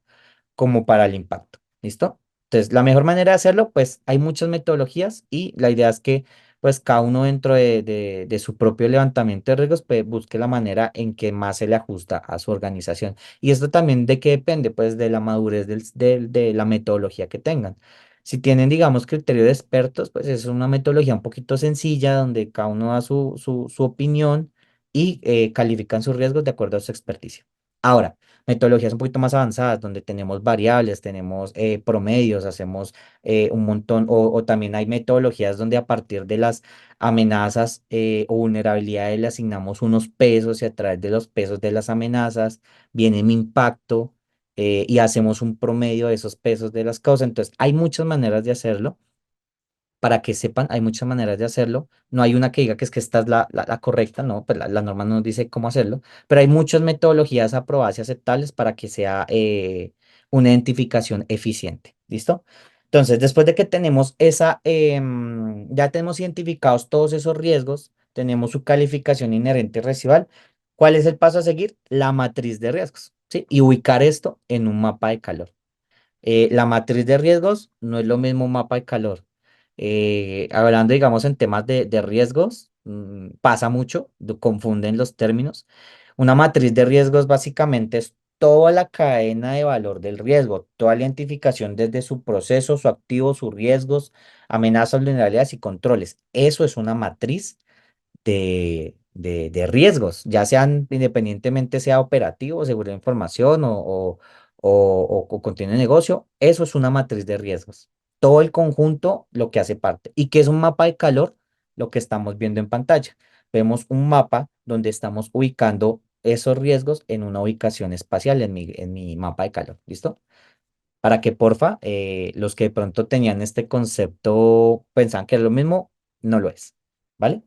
como para el impacto. ¿Listo? Entonces, la mejor manera de hacerlo, pues hay muchas metodologías y la idea es que pues cada uno dentro de su propio levantamiento de riesgos, pues busque la manera en que más se le ajusta a su organización. Y esto también de qué depende, pues de la madurez de la metodología que tengan. Si tienen, digamos, criterio de expertos, pues es una metodología un poquito sencilla donde cada uno da su opinión y califican sus riesgos de acuerdo a su experticia. Ahora, metodologías un poquito más avanzadas donde tenemos variables, tenemos promedios, hacemos un montón, o también hay metodologías donde a partir de las amenazas o vulnerabilidades le asignamos unos pesos y a través de los pesos de las amenazas viene mi impacto y hacemos un promedio de esos pesos de las causas. Entonces, hay muchas maneras de hacerlo. Para que sepan, hay muchas maneras de hacerlo. No hay una que diga que es que esta es la correcta, no, pues la norma no nos dice cómo hacerlo, pero hay muchas metodologías aprobadas y aceptables para que sea una identificación eficiente. ¿Listo? Entonces, después de que tenemos ya tenemos identificados todos esos riesgos, tenemos su calificación inherente y residual. ¿Cuál es el paso a seguir? La matriz de riesgos, ¿sí? Y ubicar esto en un mapa de calor. La matriz de riesgos no es lo mismo un mapa de calor. Hablando, digamos, en temas de riesgos, pasa mucho, confunden los términos. Una matriz de riesgos básicamente es toda la cadena de valor del riesgo, toda la identificación desde su proceso, su activo, sus riesgos, amenazas, vulnerabilidades y controles. Eso es una matriz de riesgos, ya sean independientemente sea operativo, seguridad de información o continuo de negocio, eso es una matriz de riesgos. Todo el conjunto, lo que hace parte. ¿Y qué es un mapa de calor? Lo que estamos viendo en pantalla. Vemos un mapa donde estamos ubicando esos riesgos en una ubicación espacial en mi mapa de calor. ¿Listo? Para que porfa, los que de pronto tenían este concepto pensaban que era lo mismo, no lo es. ¿Vale?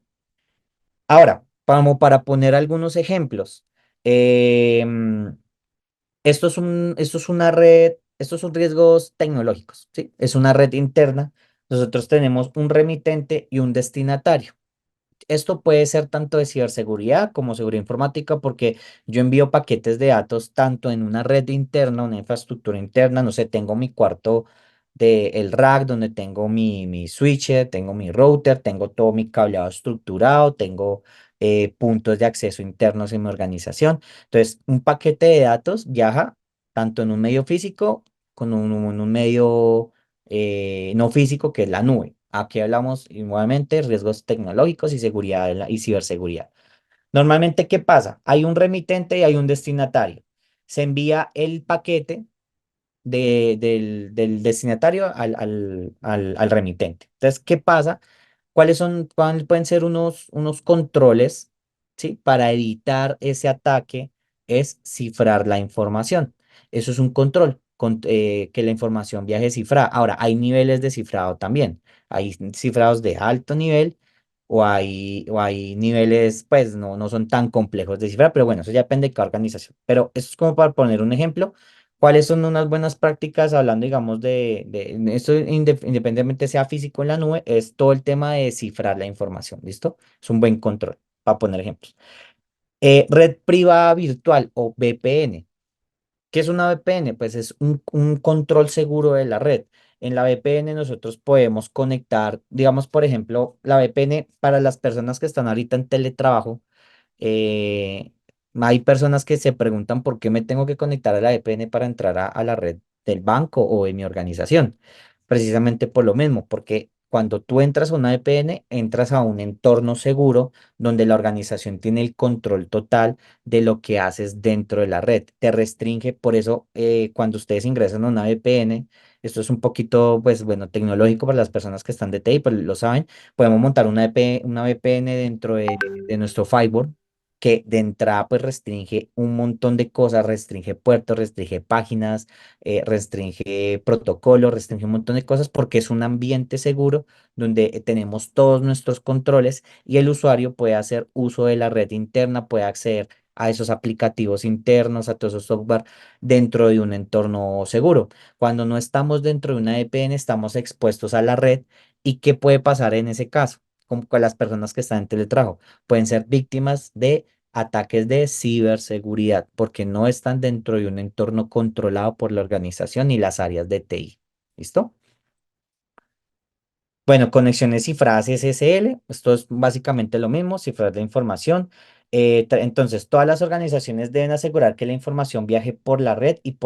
Ahora, como para poner algunos ejemplos, em, esto es una red, estos son riesgos tecnológicos, ¿sí? Es una red interna. Nosotros tenemos un remitente y un destinatario. Esto puede ser tanto de ciberseguridad como seguridad informática, porque yo envío paquetes de datos tanto en una red interna, una infraestructura interna, no sé, tengo mi cuarto del rack donde tengo mi switcher, tengo mi router, tengo todo mi cableado estructurado, tengo puntos de acceso internos en mi organización. Entonces, un paquete de datos viaja tanto en un medio físico como en un medio no físico, que es la nube. Aquí hablamos y nuevamente riesgos tecnológicos y seguridad y ciberseguridad. Normalmente, ¿qué pasa? Hay un remitente y hay un destinatario. Se envía el paquete del destinatario al remitente. Entonces, ¿qué pasa? ¿Cuáles pueden ser unos controles, ¿sí? Para evitar ese ataque es cifrar la información. Eso es un control, que la información viaje cifrada. Ahora, hay niveles de cifrado también. Hay cifrados de alto nivel o hay niveles, pues no son tan complejos de cifrar, pero bueno, eso ya depende de cada organización. Pero eso es como para poner un ejemplo. ¿Cuáles son unas buenas prácticas hablando, digamos, de esto independientemente sea físico en la nube? Es todo el tema de cifrar la información, ¿listo? Es un buen control, para poner ejemplos. Red privada virtual o VPN. ¿Qué es una VPN? Pues es un control seguro de la red. En la VPN nosotros podemos conectar, digamos, por ejemplo, la VPN para las personas que están ahorita en teletrabajo. eh, Hay personas que se preguntan por qué me tengo que conectar a la VPN para entrar a la red del banco o de mi organización. Precisamente por lo mismo, porque cuando tú entras a una VPN, entras a un entorno seguro donde la organización tiene el control total de lo que haces dentro de la red. Te restringe, por eso cuando ustedes ingresan a una VPN, esto es un poquito, pues bueno, tecnológico para las personas que están de TI, pues lo saben, podemos montar una VPN dentro de nuestro firewall que de entrada pues restringe un montón de cosas, restringe puertos, restringe páginas, restringe protocolos, restringe un montón de cosas porque es un ambiente seguro donde tenemos todos nuestros controles y el usuario puede hacer uso de la red interna, puede acceder a esos aplicativos internos, a todos esos software dentro de un entorno seguro. Cuando no estamos dentro de una VPN, estamos expuestos a la red. ¿Y qué puede pasar en ese caso? Como con las personas que están en teletrabajo, pueden ser víctimas de ataques de ciberseguridad porque no están dentro de un entorno controlado por la organización y las áreas de TI. ¿Listo? Bueno, conexiones cifradas SSL, esto es básicamente lo mismo, cifrar la información. Entonces, todas las organizaciones deben asegurar que la información viaje por la red y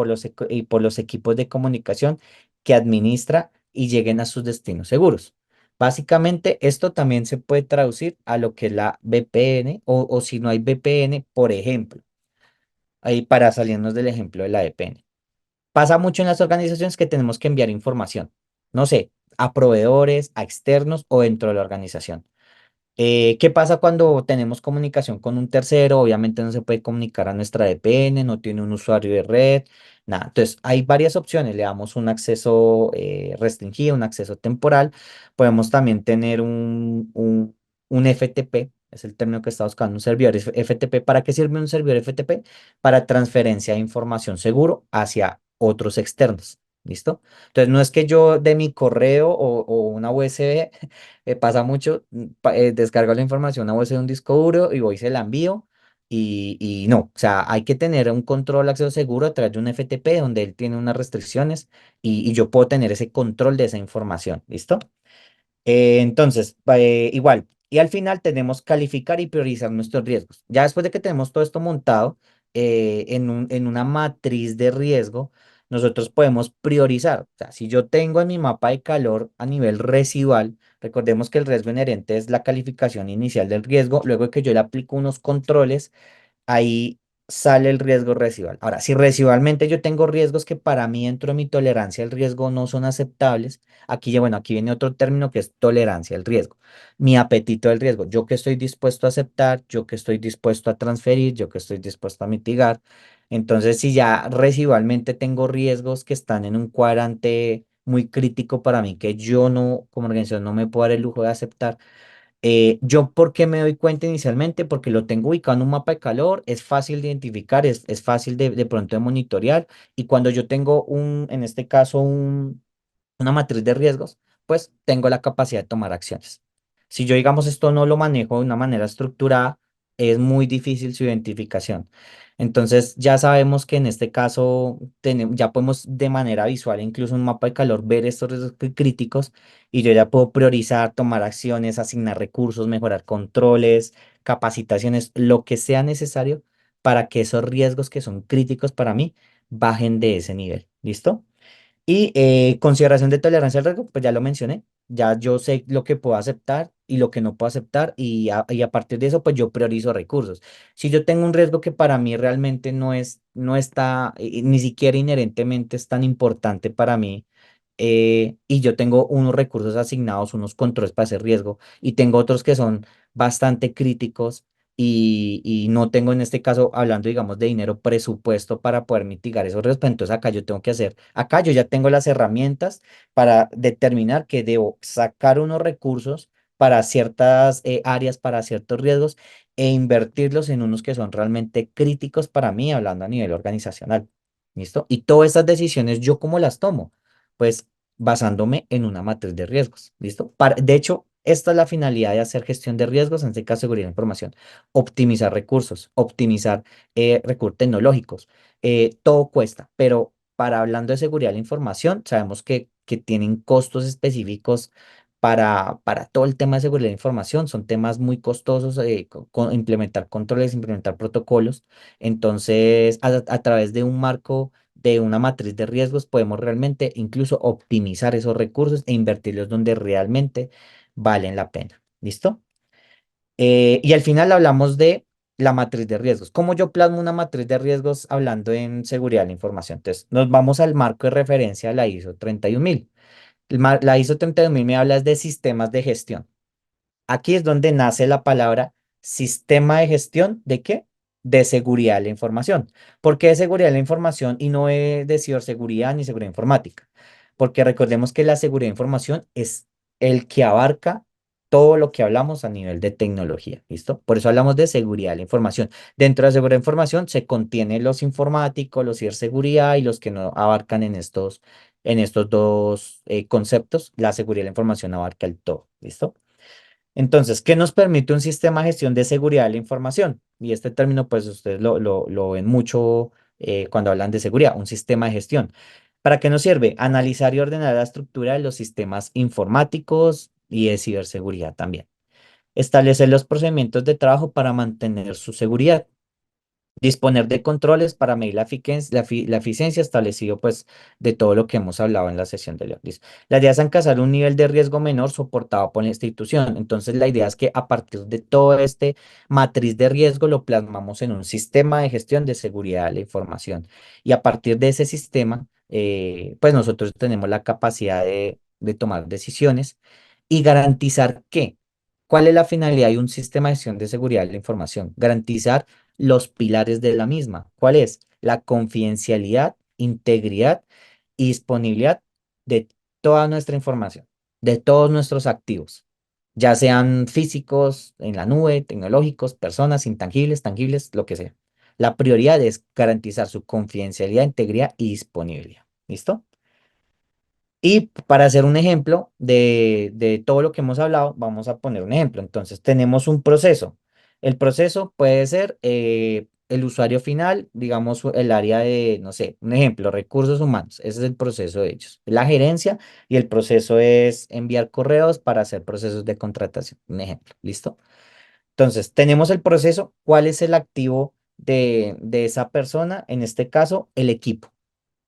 y por los equipos de comunicación que administra y lleguen a sus destinos seguros. Básicamente, esto también se puede traducir a lo que es la VPN o si no hay VPN, por ejemplo, ahí para salirnos del ejemplo de la VPN. Pasa mucho en las organizaciones que tenemos que enviar información, no sé, a proveedores, a externos o dentro de la organización. ¿Qué pasa cuando tenemos comunicación con un tercero? Obviamente no se puede comunicar a nuestra VPN, no tiene un usuario de red, nada. Entonces, hay varias opciones. Le damos un acceso restringido, un acceso temporal. Podemos también tener un FTP, es el término que está buscando, un servidor FTP. ¿Para qué sirve un servidor FTP? Para transferencia de información seguro hacia otros externos. ¿Listo? Entonces, no es que yo de mi correo o una USB pasa mucho, descargo la información a veces de un disco duro y voy y se la envío y no, o sea, hay que tener un control de acceso seguro a través de un FTP donde él tiene unas restricciones y yo puedo tener ese control de esa información, ¿listo? Entonces, igual, y al final tenemos calificar y priorizar nuestros riesgos. Ya después de que tenemos todo esto montado en una matriz de riesgo, nosotros podemos priorizar. O sea, si yo tengo en mi mapa de calor a nivel residual, recordemos que el riesgo inherente es la calificación inicial del riesgo, luego de que yo le aplico unos controles ahí sale el riesgo residual. Ahora, si residualmente yo tengo riesgos que para mí dentro de mi tolerancia al riesgo no son aceptables, aquí, bueno, aquí viene otro término que es tolerancia al riesgo. Mi apetito del riesgo, yo que estoy dispuesto a aceptar, yo que estoy dispuesto a transferir, yo que estoy dispuesto a mitigar. Entonces, si ya residualmente tengo riesgos que están en un cuadrante muy crítico para mí, que yo no, como organización, no me puedo dar el lujo de aceptar, yo, ¿por qué me doy cuenta inicialmente? Porque lo tengo ubicado en un mapa de calor, es fácil de identificar, es fácil de pronto de monitorear. Y cuando yo tengo en este caso, una matriz de riesgos, pues tengo la capacidad de tomar acciones. Si yo, digamos, esto no lo manejo de una manera estructurada, es muy difícil su identificación. Entonces, ya sabemos que en este caso ya podemos de manera visual, incluso un mapa de calor, ver estos riesgos críticos y yo ya puedo priorizar, tomar acciones, asignar recursos, mejorar controles, capacitaciones, lo que sea necesario para que esos riesgos que son críticos para mí bajen de ese nivel. ¿Listo? Y consideración de tolerancia al riesgo, pues ya lo mencioné, ya yo sé lo que puedo aceptar y lo que no puedo aceptar y a partir de eso pues yo priorizo recursos. Si yo tengo un riesgo que para mí realmente no está, ni siquiera inherentemente es tan importante para mí y yo tengo unos recursos asignados, unos controles para ese riesgo y tengo otros que son bastante críticos y no tengo en este caso, hablando, digamos, de dinero, presupuesto para poder mitigar esos riesgos. Pues entonces acá yo tengo que hacer, acá yo ya tengo las herramientas para determinar que debo sacar unos recursos para ciertas áreas, para ciertos riesgos e invertirlos en unos que son realmente críticos para mí, hablando a nivel organizacional. ¿Listo? Y todas estas decisiones, ¿yo cómo las tomo? Pues basándome en una matriz de riesgos. ¿Listo? De hecho, esta es la finalidad de hacer gestión de riesgos, en este caso seguridad de información, optimizar recursos, optimizar recursos tecnológicos. Todo cuesta, pero para hablando de seguridad de la información, sabemos que tienen costos específicos para todo el tema de seguridad de la información. Son temas muy costosos, implementar controles, implementar protocolos. Entonces, a través de un marco de una matriz de riesgos, podemos realmente incluso optimizar esos recursos e invertirlos donde realmente valen la pena. ¿Listo? Y al final hablamos de la matriz de riesgos. ¿Cómo yo plasmo una matriz de riesgos hablando en seguridad de la información? Entonces, nos vamos al marco de referencia, la ISO 31000. La ISO 31000 me habla es de sistemas de gestión. Aquí es donde nace la palabra sistema de gestión ¿de qué? De seguridad de la información. ¿Por qué de seguridad de la información y no de ciberseguridad ni seguridad informática? Porque recordemos que la seguridad de información es el que abarca todo lo que hablamos a nivel de tecnología, ¿listo? Por eso hablamos de seguridad de la información. Dentro de la seguridad de la información se contienen los informáticos, los ciberseguridad y los que no abarcan en estos dos conceptos. La seguridad de la información abarca el todo, ¿listo? Entonces, ¿qué nos permite un sistema de gestión de seguridad de la información? Y este término, pues ustedes lo ven mucho cuando hablan de seguridad, un sistema de gestión. ¿Para qué nos sirve? Analizar y ordenar la estructura de los sistemas informáticos y de ciberseguridad también. Establecer los procedimientos de trabajo para mantener su seguridad. Disponer de controles para medir la eficiencia establecido pues de todo lo que hemos hablado en la sesión de hoy. Listo. La idea es alcanzar un nivel de riesgo menor soportado por la institución. Entonces la idea es que a partir de todo este matriz de riesgo lo plasmamos en un sistema de gestión de seguridad de la información. Y a partir de ese sistema, pues nosotros tenemos la capacidad de tomar decisiones y garantizar que, ¿cuál es la finalidad de un sistema de gestión de seguridad de la información? Garantizar los pilares de la misma. ¿Cuál es? La confidencialidad, integridad y disponibilidad de toda nuestra información, de todos nuestros activos, ya sean físicos, en la nube, tecnológicos, personas, intangibles, tangibles, lo que sea. La prioridad es garantizar su confidencialidad, integridad y disponibilidad. ¿Listo? Y para hacer un ejemplo de todo lo que hemos hablado, vamos a poner un ejemplo. Entonces, tenemos un proceso. El proceso puede ser el usuario final, digamos, el área de, no sé, un ejemplo, recursos humanos. Ese es el proceso de ellos. La gerencia y el proceso es enviar correos para hacer procesos de contratación. Un ejemplo, ¿listo? Entonces, tenemos el proceso. ¿Cuál es el activo de esa persona? En este caso, el equipo.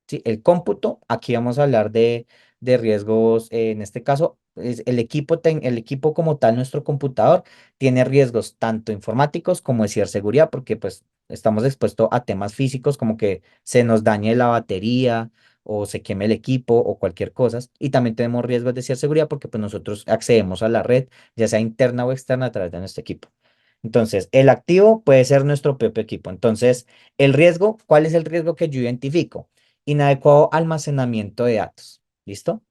¿Sí? El cómputo, aquí vamos a hablar de riesgos, en este caso, es el equipo como tal, nuestro computador, tiene riesgos tanto informáticos como de ciberseguridad, porque pues estamos expuestos a temas físicos como que se nos dañe la batería o se queme el equipo o cualquier cosa. Y también tenemos riesgos de ciberseguridad porque pues nosotros accedemos a la red, ya sea interna o externa a través de nuestro equipo. Entonces, el activo puede ser nuestro propio equipo. Entonces, el riesgo, ¿cuál es el riesgo que yo identifico? Inadecuado almacenamiento de datos. ¿Listo?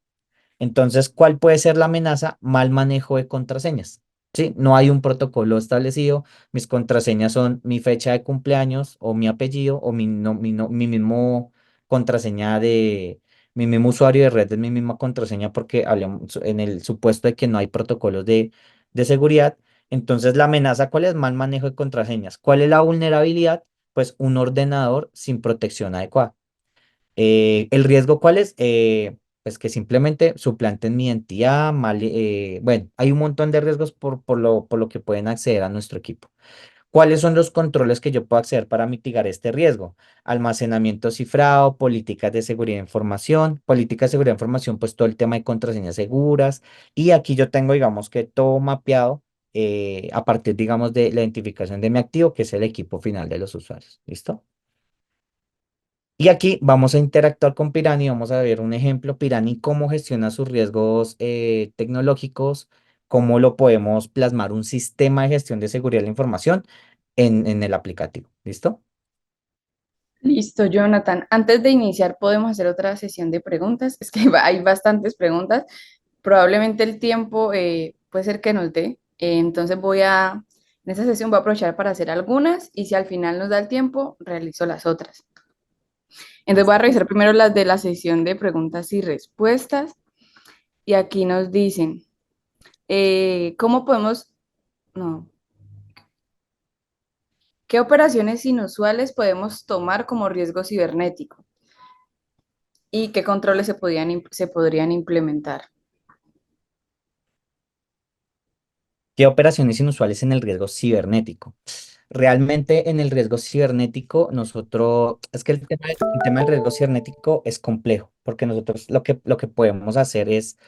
Entonces, ¿cuál puede ser la amenaza? Mal manejo de contraseñas. Sí, no hay un protocolo establecido. Mis contraseñas son mi fecha de cumpleaños o mi apellido o mi mismo contraseña de mi mismo usuario de red es mi misma contraseña porque hablamos en el supuesto de que no hay protocolos de seguridad. Entonces, la amenaza, ¿cuál es? Mal manejo de contraseñas. ¿Cuál es la vulnerabilidad? Pues un ordenador sin protección adecuada. ¿El riesgo cuál es? Pues que simplemente suplanten mi identidad, bueno, hay un montón de riesgos por lo que pueden acceder a nuestro equipo. ¿Cuáles son los controles que yo puedo acceder para mitigar este riesgo? Almacenamiento cifrado, políticas de seguridad de información, políticas de seguridad de información, pues todo el tema de contraseñas seguras. Y aquí yo tengo, digamos que todo mapeado a partir, digamos, de la identificación de mi activo, que es el equipo final de los usuarios. ¿Listo? Y aquí vamos a interactuar con Pirani, vamos a ver un ejemplo, Pirani, cómo gestiona sus riesgos tecnológicos, cómo lo podemos plasmar un sistema de gestión de seguridad de la información en el aplicativo. ¿Listo? Listo, Jonathan. Antes de iniciar, podemos hacer otra sesión de preguntas. Es que hay bastantes preguntas. Probablemente el tiempo puede ser que nos dé. En esta sesión voy a aprovechar para hacer algunas y si al final nos da el tiempo, realizo las otras. Entonces voy a Listo. revisar primero las de la sesión de preguntas y respuestas. Y aquí nos dicen, ¿cómo podemos, no, qué operaciones inusuales podemos tomar como riesgo cibernético? ¿Y qué controles se podrían implementar? ¿Qué operaciones inusuales en el riesgo cibernético? Realmente en el riesgo cibernético, nosotros, es que el tema del riesgo cibernético es complejo, porque nosotros lo que podemos hacer es,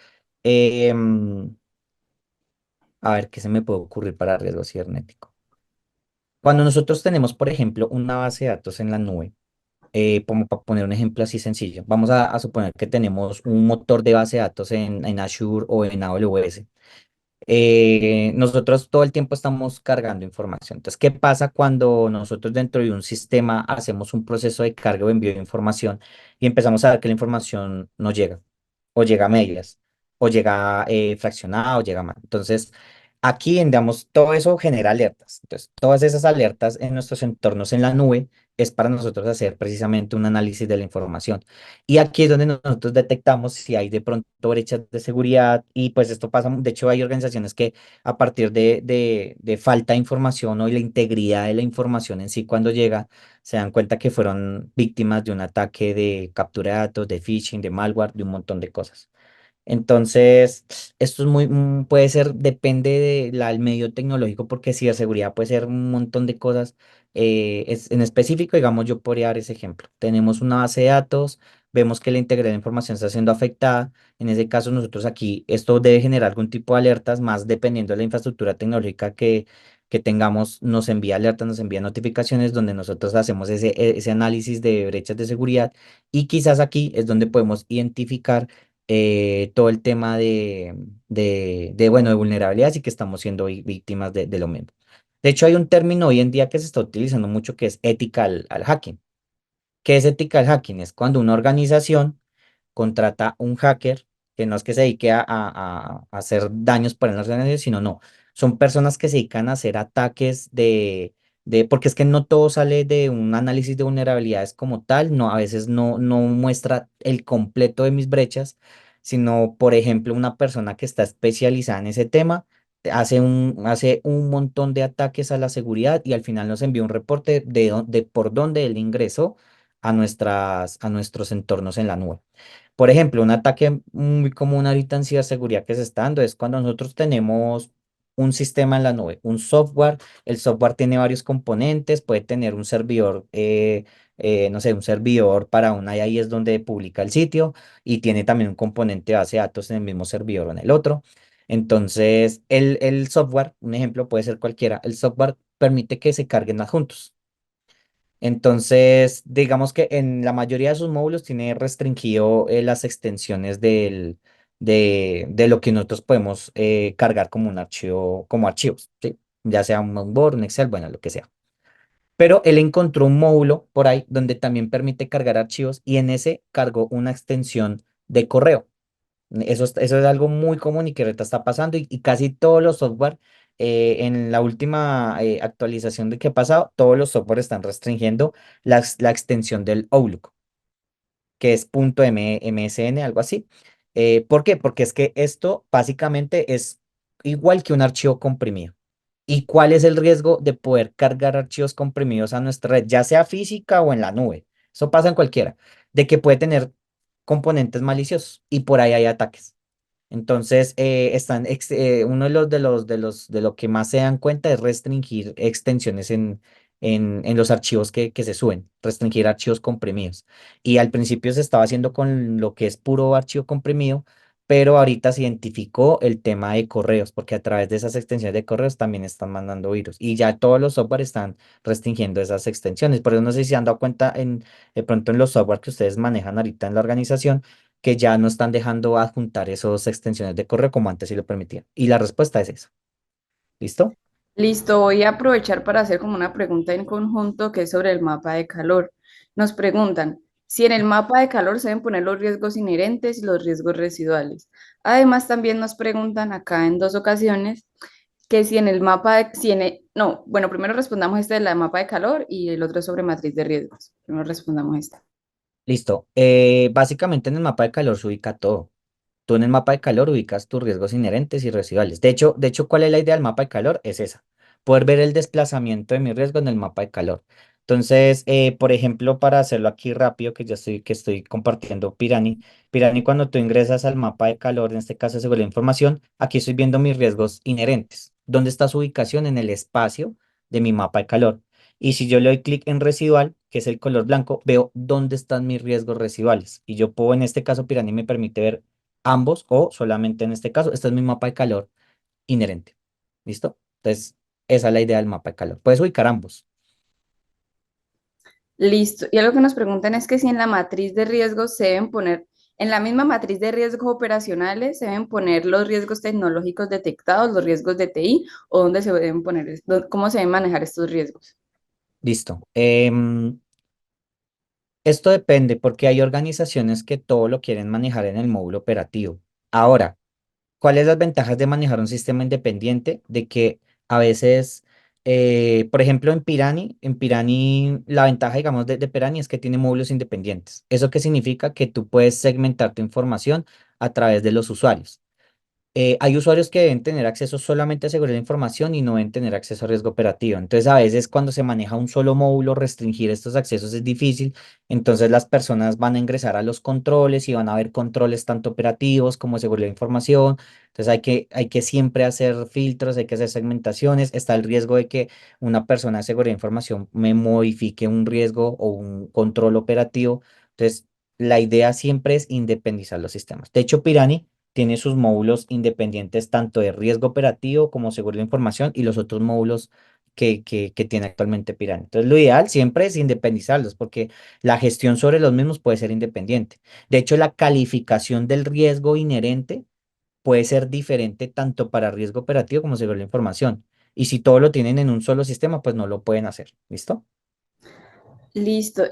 em, a ver, ¿qué se me puede ocurrir para riesgo cibernético? Cuando nosotros tenemos, por ejemplo, una base de datos en la nube, como para poner un ejemplo así sencillo, vamos a suponer que tenemos un motor de base de datos en Azure o en AWS. Nosotros todo el tiempo estamos cargando información. Entonces, ¿qué pasa cuando nosotros dentro de un sistema hacemos un proceso de carga o envío de información y empezamos a ver que la información no llega, o llega a medias, o llega fraccionada, o llega mal? Entonces, aquí, digamos, todo eso genera alertas. Entonces, todas esas alertas en nuestros entornos en la nube es para nosotros hacer precisamente un análisis de la información. Y aquí es donde nosotros detectamos si hay de pronto brechas de seguridad y pues esto pasa, de hecho hay organizaciones que a partir de falta de información o de la integridad de la información en sí cuando llega, se dan cuenta que fueron víctimas de un ataque de captura de datos, de phishing, de malware, de un montón de cosas. Entonces, esto es puede ser, depende del medio tecnológico, porque ciberseguridad puede ser un montón de cosas. En específico, digamos, yo podría dar ese ejemplo. Tenemos una base de datos, vemos que la integridad de la información está siendo afectada. En ese caso, nosotros aquí, esto debe generar algún tipo de alertas, más dependiendo de la infraestructura tecnológica que tengamos, nos envía alertas, nos envía notificaciones donde nosotros hacemos ese análisis de brechas de seguridad y quizás aquí es donde podemos identificar todo el tema bueno, de vulnerabilidades y que estamos siendo víctimas de lo mismo. De hecho, hay un término hoy en día que se está utilizando mucho que es ética al hacking. ¿Qué es ethical hacking? Es cuando una organización contrata un hacker que no es que se dedique a hacer daños para la organización, sino no. Son personas que se dedican a hacer ataques porque es que no todo sale de un análisis de vulnerabilidades como tal, no, a veces no muestra el completo de mis brechas, sino, por ejemplo, una persona que está especializada en ese tema. Hace un montón de ataques a la seguridad y al final nos envía un reporte de por dónde él ingresó a nuestros entornos en la nube. Por ejemplo, un ataque muy común ahorita en ciberseguridad que se está dando es cuando nosotros tenemos un sistema en la nube, un software. El software tiene varios componentes, puede tener un servidor, no sé, un servidor para una y ahí es donde publica el sitio y tiene también un componente de base de datos en el mismo servidor o en el otro. Entonces, el software, un ejemplo puede ser cualquiera, el software permite que se carguen adjuntos. Entonces, digamos que en la mayoría de sus módulos tiene restringido las extensiones de lo que nosotros podemos cargar como un archivo, como archivos, ¿sí? Ya sea un Word, un Excel, bueno, lo que sea. Pero él encontró un módulo por ahí donde también permite cargar archivos y en ese cargó una extensión de correo. Eso es algo muy común y que ahorita está pasando y casi todos los software, en la última actualización de que ha pasado, todos los software están restringiendo la extensión del Outlook, que es .msn, algo así. ¿Por qué? Porque es que esto básicamente es igual que un archivo comprimido. ¿Y cuál es el riesgo de poder cargar archivos comprimidos a nuestra red, ya sea física o en la nube? Eso pasa en cualquiera, de que puede tener componentes maliciosos y por ahí hay ataques. Entonces, uno de lo que más se dan cuenta es restringir extensiones en los archivos que se suben, restringir archivos comprimidos. Y al principio se estaba haciendo con lo que es puro archivo comprimido, pero ahorita se identificó el tema de correos, porque a través de esas extensiones de correos también están mandando virus. Y ya todos los software están restringiendo esas extensiones. Por eso no sé si se han dado cuenta de pronto en los software que ustedes manejan ahorita en la organización que ya no están dejando adjuntar esas extensiones de correo como antes sí lo permitían. Y la respuesta es esa. ¿Listo? Listo, voy a aprovechar para hacer como una pregunta en conjunto que es sobre el mapa de calor. Nos preguntan si en el mapa de calor se deben poner los riesgos inherentes y los riesgos residuales. Además, también nos preguntan acá en dos ocasiones que si en el mapa de, si en el- no, bueno, primero respondamos este de la mapa de calor y el otro es sobre matriz de riesgos. Primero respondamos esta. Listo. Básicamente en el mapa de calor se ubica todo. Tú en el mapa de calor ubicas tus riesgos inherentes y residuales. De hecho, ¿cuál es la idea del mapa de calor? Es esa, poder ver el desplazamiento de mi riesgo en el mapa de calor. Entonces, por ejemplo, para hacerlo aquí rápido, que estoy compartiendo Pirani, cuando tú ingresas al mapa de calor, en este caso según la información, aquí estoy viendo mis riesgos inherentes. ¿Dónde está su ubicación en el espacio de mi mapa de calor? Y si yo le doy clic en residual, que es el color blanco, veo dónde están mis riesgos residuales. Y yo puedo, en este caso, Pirani me permite ver ambos o solamente en este caso. Este es mi mapa de calor inherente. ¿Listo? Entonces, esa es la idea del mapa de calor. Puedes ubicar ambos. Listo. Y algo que nos preguntan es que si en la matriz de riesgos se deben poner, en la misma matriz de riesgos operacionales, se deben poner los riesgos tecnológicos detectados, los riesgos de TI, o dónde se deben poner, cómo se deben manejar estos riesgos. Listo. Esto depende porque hay organizaciones que todo lo quieren manejar en el módulo operativo. Ahora, ¿cuáles las ventajas de manejar un sistema independiente? De que a veces Por ejemplo, en Pirani, la ventaja, digamos, de Pirani es que tiene módulos independientes. ¿Eso qué significa? Que tú puedes segmentar tu información a través de los usuarios. Hay usuarios que deben tener acceso solamente a seguridad de información y no deben tener acceso a riesgo operativo. Entonces, a veces cuando se maneja un solo módulo, restringir estos accesos es difícil. Entonces, las personas van a ingresar a los controles y van a ver controles tanto operativos como de seguridad de información. Entonces, hay que siempre hacer filtros, hay que hacer segmentaciones. Está el riesgo de que una persona de seguridad de información me modifique un riesgo o un control operativo. Entonces, la idea siempre es independizar los sistemas. De hecho, Pirani tiene sus módulos independientes tanto de riesgo operativo como seguridad de información y los otros módulos que tiene actualmente Piranha. Entonces, lo ideal siempre es independizarlos porque la gestión sobre los mismos puede ser independiente. De hecho, la calificación del riesgo inherente puede ser diferente tanto para riesgo operativo como seguridad de información. Y si todo lo tienen en un solo sistema, pues no lo pueden hacer. ¿Listo? Listo.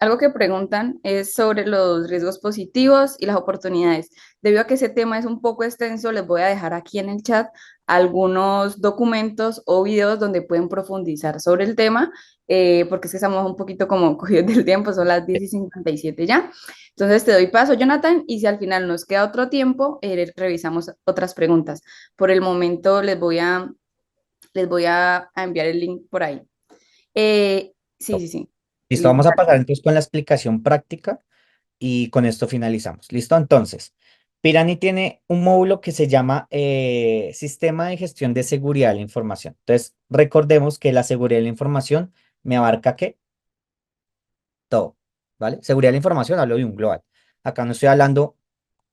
Algo que preguntan es sobre los riesgos positivos y las oportunidades. Debido a que ese tema es un poco extenso, les voy a dejar aquí en el chat algunos documentos o videos donde pueden profundizar sobre el tema, porque es que estamos un poquito como cogidos del tiempo, son las 10:57 ya. Entonces te doy paso, Jonathan, y si al final nos queda otro tiempo, revisamos otras preguntas. Por el momento les voy a enviar el link por ahí. Sí, sí, sí. Listo, vamos a pasar entonces con la explicación práctica y con esto finalizamos. ¿Listo? Entonces, Pirani tiene un módulo que se llama Sistema de Gestión de Seguridad de la Información. Entonces, recordemos que la seguridad de la información me abarca ¿qué? Todo, ¿vale? Seguridad de la información, hablo de un global. Acá no estoy hablando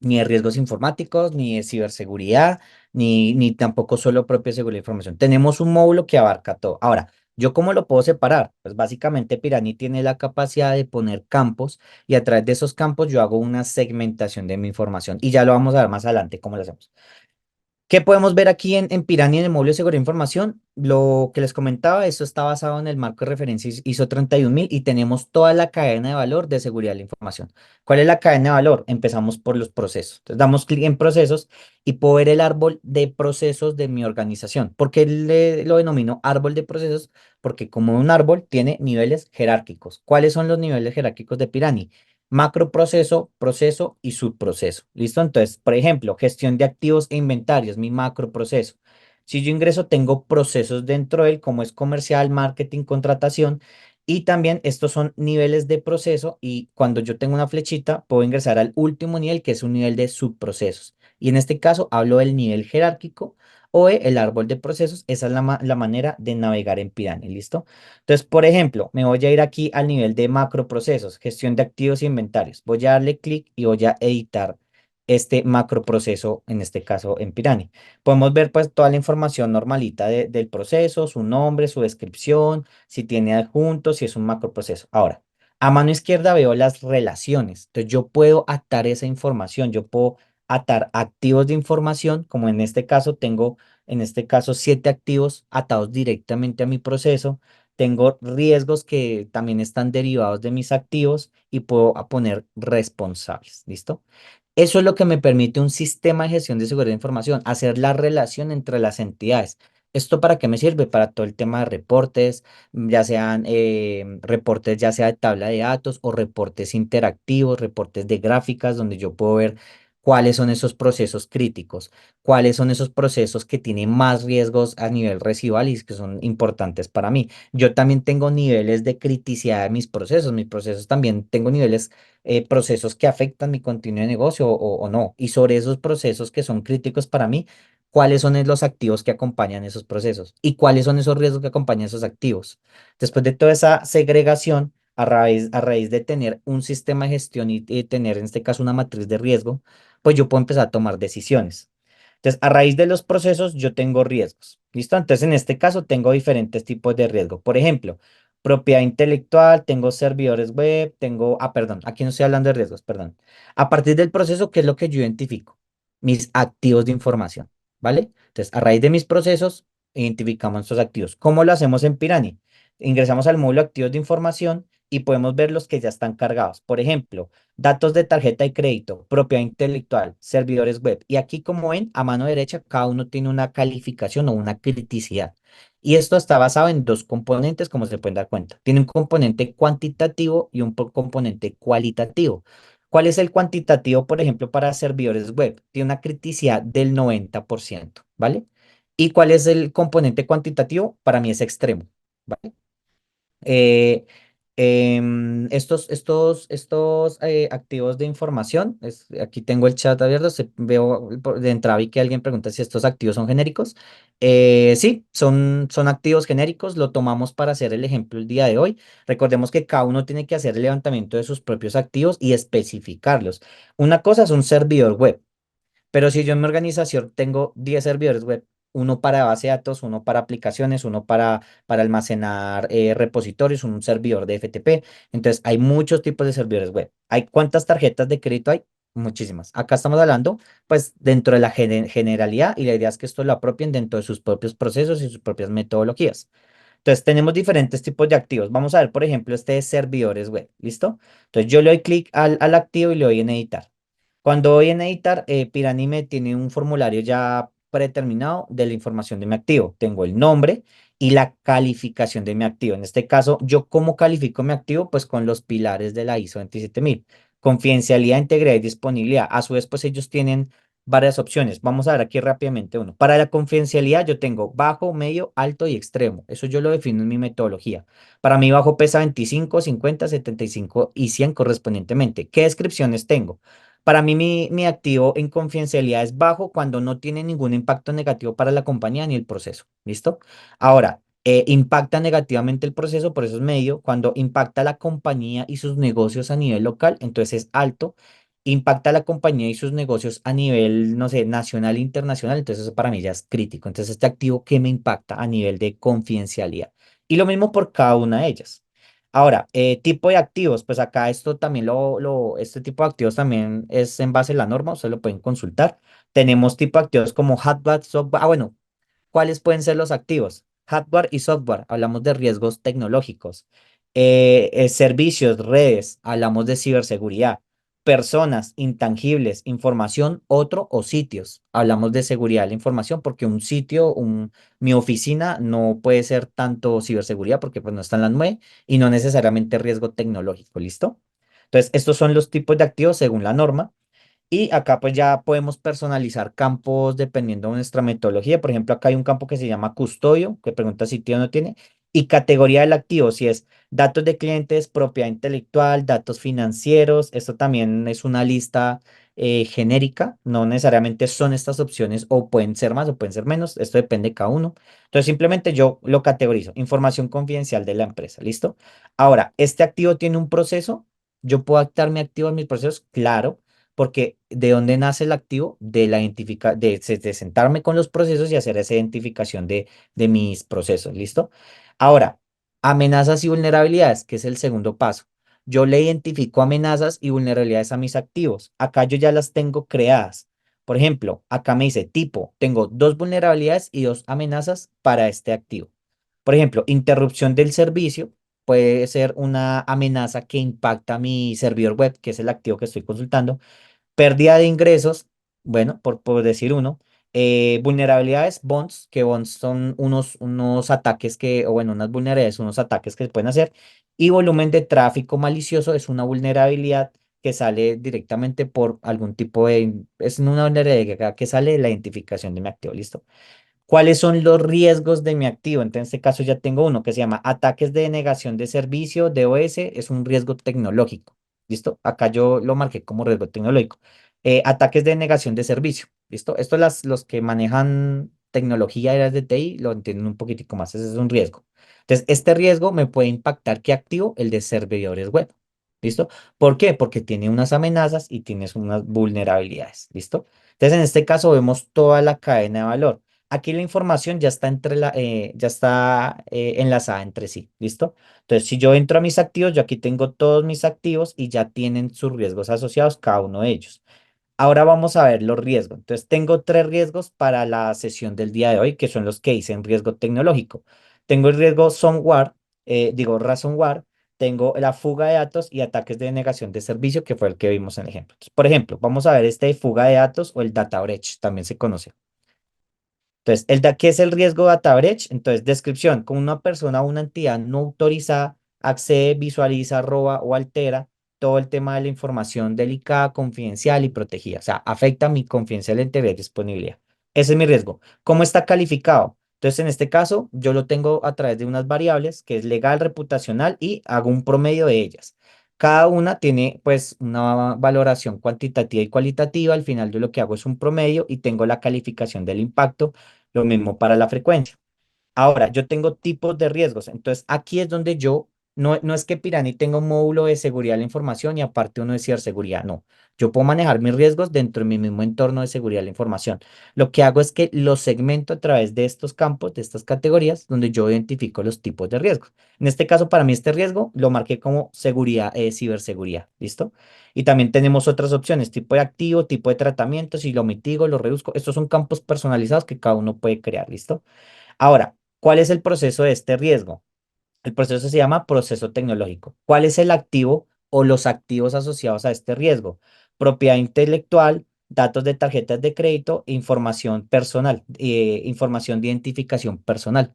ni de riesgos informáticos, ni de ciberseguridad, ni tampoco solo propia seguridad de información. Tenemos un módulo que abarca todo. Ahora, ¿yo cómo lo puedo separar? Pues básicamente Pirani tiene la capacidad de poner campos y a través de esos campos yo hago una segmentación de mi información y ya lo vamos a ver más adelante cómo lo hacemos. ¿Qué podemos ver aquí en Piranha en el módulo de seguridad de información? Lo que les comentaba, esto está basado en el marco de referencia ISO 31000 y tenemos toda la cadena de valor de seguridad de la información. ¿Cuál es la cadena de valor? Empezamos por los procesos. Entonces damos clic en procesos y puedo ver el árbol de procesos de mi organización. ¿Por qué lo denomino árbol de procesos? Porque como un árbol tiene niveles jerárquicos. ¿Cuáles son los niveles jerárquicos de Piranha? Macroproceso, proceso y subproceso. ¿Listo? Entonces, por ejemplo, gestión de activos e inventarios, mi macroproceso. Si yo ingreso, tengo procesos dentro de él, como es comercial, marketing, contratación, y también estos son niveles de proceso y cuando yo tengo una flechita, puedo ingresar al último nivel, que es un nivel de subprocesos. Y en este caso, hablo del nivel jerárquico o el árbol de procesos. Esa es la manera de navegar en Piranha, ¿listo? Entonces, por ejemplo, me voy a ir aquí al nivel de macroprocesos, gestión de activos e inventarios. Voy a darle clic y voy a editar este macroproceso, en este caso en Pirani. Podemos ver pues toda la información normalita del proceso, su nombre, su descripción, si tiene adjuntos, si es un macroproceso. Ahora, a mano izquierda veo las relaciones. Entonces, yo puedo atar esa información, yo puedo atar activos de información, como en este caso tengo, en este caso, 7 activos atados directamente a mi proceso. Tengo riesgos que también están derivados de mis activos y puedo poner responsables. ¿Listo? Eso es lo que me permite un sistema de gestión de seguridad de información, hacer la relación entre las entidades. ¿Esto para qué me sirve? Para todo el tema de reportes, ya sean reportes, ya sea de tabla de datos o reportes interactivos, reportes de gráficas, donde yo puedo ver cuáles son esos procesos críticos, cuáles son esos procesos que tienen más riesgos a nivel residual y que son importantes para mí. Yo también tengo niveles de criticidad de mis procesos también tengo niveles procesos que afectan mi continuidad de negocio o no. Y sobre esos procesos que son críticos para mí, ¿cuáles son los activos que acompañan esos procesos? ¿Y cuáles son esos riesgos que acompañan esos activos? Después de toda esa segregación, a raíz de tener un sistema de gestión y tener en este caso una matriz de riesgo, pues yo puedo empezar a tomar decisiones. Entonces, a raíz de los procesos, yo tengo riesgos. ¿Listo? Entonces, en este caso, tengo diferentes tipos de riesgo. Por ejemplo, propiedad intelectual, tengo servidores web, perdón, aquí no estoy hablando de riesgos, perdón. A partir del proceso, ¿qué es lo que yo identifico? Mis activos de información, ¿vale? Entonces, a raíz de mis procesos, identificamos estos activos. ¿Cómo lo hacemos en Pirani? Ingresamos al módulo activos de información y podemos ver los que ya están cargados. Por ejemplo, datos de tarjeta de crédito, propiedad intelectual, servidores web. Y aquí, como ven, a mano derecha, cada uno tiene una calificación o una criticidad. Y esto está basado en dos componentes, como se pueden dar cuenta. Tiene un componente cuantitativo y un componente cualitativo. ¿Cuál es el cuantitativo, por ejemplo, para servidores web? Tiene una criticidad del 90%, ¿vale? ¿Y cuál es el componente cuantitativo? Para mí es extremo, ¿vale? Eh, estos activos de información, aquí tengo el chat abierto, veo de entrada vi que alguien pregunta si estos activos son genéricos. Sí, son activos genéricos, lo tomamos para hacer el ejemplo el día de hoy. Recordemos que cada uno tiene que hacer el levantamiento de sus propios activos y especificarlos. Una cosa es un servidor web. Pero si yo en mi organización tengo 10 servidores web, uno para base de datos, uno para aplicaciones, uno para almacenar repositorios, un servidor de FTP. Entonces, hay muchos tipos de servidores web. ¿Hay cuántas tarjetas de crédito hay? Muchísimas. Acá estamos hablando, pues, dentro de la generalidad y la idea es que esto lo apropien dentro de sus propios procesos y sus propias metodologías. Entonces, tenemos diferentes tipos de activos. Vamos a ver, por ejemplo, este es servidores web. ¿Listo? Entonces, yo le doy clic al activo y le doy en editar. Cuando voy en editar, Piranime tiene un formulario ya predeterminado de la información de mi activo. Tengo el nombre y la calificación de mi activo. En este caso, ¿yo cómo califico mi activo? Pues con los pilares de la ISO 27000. Confidencialidad, integridad y disponibilidad. A su vez, pues ellos tienen varias opciones. Vamos a ver aquí rápidamente uno. Para la confidencialidad, yo tengo bajo, medio, alto y extremo. Eso yo lo defino en mi metodología. Para mí, bajo pesa 25, 50, 75 y 100 correspondientemente. ¿Qué descripciones tengo? Para mí, mi activo en confidencialidad es bajo cuando no tiene ningún impacto negativo para la compañía ni el proceso. ¿Listo? Ahora, impacta negativamente el proceso, por eso es medio. Cuando impacta a la compañía y sus negocios a nivel local, entonces es alto. Impacta a la compañía y sus negocios a nivel, no sé, nacional e internacional, entonces eso para mí ya es crítico. Entonces, este activo, ¿qué me impacta a nivel de confidencialidad? Y lo mismo por cada una de ellas. Ahora, tipo de activos, pues acá esto también este tipo de activos también es en base a la norma, ustedes lo pueden consultar. Tenemos tipo de activos como hardware, software. Ah, bueno, ¿cuáles pueden ser los activos? Hardware y software, hablamos de riesgos tecnológicos. Servicios, redes, hablamos de ciberseguridad. Personas, intangibles, información, otro o sitios. Hablamos de seguridad de la información porque un sitio, mi oficina no puede ser tanto ciberseguridad porque pues no está en la nube y no necesariamente riesgo tecnológico, ¿listo? Entonces, estos son los tipos de activos según la norma. Y acá pues ya podemos personalizar campos dependiendo de nuestra metodología. Por ejemplo, acá hay un campo que se llama custodio, que pregunta si tiene o no tiene. Y categoría del activo, si es datos de clientes, propiedad intelectual, datos financieros. Esto también es una lista genérica. No necesariamente son estas opciones o pueden ser más o pueden ser menos. Esto depende de cada uno. Entonces simplemente yo lo categorizo. Información confidencial de la empresa. ¿Listo? Ahora, ¿este activo tiene un proceso? ¿Yo puedo actar mi activo en mis procesos? Claro, porque ¿de dónde nace el activo? De la de sentarme con los procesos y hacer esa identificación de mis procesos, ¿listo? Ahora, amenazas y vulnerabilidades, que es el segundo paso. Yo le identifico amenazas y vulnerabilidades a mis activos. Acá yo ya las tengo creadas. Por ejemplo, acá me dice tipo, tengo dos vulnerabilidades y dos amenazas para este activo. Por ejemplo, interrupción del servicio puede ser una amenaza que impacta mi servidor web, que es el activo que estoy consultando. Pérdida de ingresos, bueno, por decir uno. Vulnerabilidades, bonds, que bonds son unos ataques que, o bueno, unas vulnerabilidades, unos ataques que se pueden hacer. Y volumen de tráfico malicioso es una vulnerabilidad que sale directamente por algún tipo es una vulnerabilidad que sale de la identificación de mi activo, ¿listo? ¿Cuáles son los riesgos de mi activo? Entonces, en este caso ya tengo uno que se llama ataques de denegación de servicio, DOS, es un riesgo tecnológico. ¿Listo? Acá yo lo marqué como riesgo tecnológico. Ataques de denegación de servicio. ¿Listo? Esto los que manejan tecnología de las de TI lo entienden un poquitico más. Ese es un riesgo. Entonces, este riesgo me puede impactar. ¿Qué activo? El de servidores web. ¿Listo? ¿Por qué? Porque tiene unas amenazas y tienes unas vulnerabilidades. ¿Listo? Entonces, en este caso vemos toda la cadena de valor. Aquí la información ya está, ya está enlazada entre sí, ¿listo? Entonces, si yo entro a mis activos, yo aquí tengo todos mis activos y ya tienen sus riesgos asociados, cada uno de ellos. Ahora vamos a ver los riesgos. Entonces, tengo tres riesgos para la sesión del día de hoy, que son los que hice en riesgo tecnológico. Tengo el riesgo ransomware, tengo la fuga de datos y ataques de denegación de servicio, que fue el que vimos en el ejemplo. Entonces, por ejemplo, vamos a ver este de fuga de datos o el data breach, también se conoce. Entonces, ¿qué es el riesgo data breach? Entonces, descripción, como una persona o una entidad no autorizada accede, visualiza, roba o altera todo el tema de la información delicada, confidencial y protegida. O sea, afecta mi confidencialidad, integridad y disponibilidad. Ese es mi riesgo. ¿Cómo está calificado? Entonces, en este caso, yo lo tengo a través de unas variables que es legal, reputacional y hago un promedio de ellas. Cada una tiene pues una valoración cuantitativa y cualitativa. Al final yo lo que hago es un promedio y tengo la calificación del impacto, lo mismo para la frecuencia. Ahora, yo tengo tipos de riesgos. Entonces, aquí es donde yo, no es que Pirani tenga un módulo de seguridad de la información y aparte uno de ciberseguridad. No, yo puedo manejar mis riesgos dentro de mi mismo entorno de seguridad de la información. Lo que hago es que los segmento a través de estos campos, de estas categorías, donde yo identifico los tipos de riesgos. En este caso, para mí este riesgo lo marqué como seguridad, ciberseguridad. ¿Listo? Y también tenemos otras opciones, tipo de activo, tipo de tratamiento, si lo mitigo, lo reduzco. Estos son campos personalizados que cada uno puede crear. ¿Listo? Ahora, ¿cuál es el proceso de este riesgo? El proceso se llama proceso tecnológico. ¿Cuál es el activo o los activos asociados a este riesgo? Propiedad intelectual, datos de tarjetas de crédito, información personal, información de identificación personal.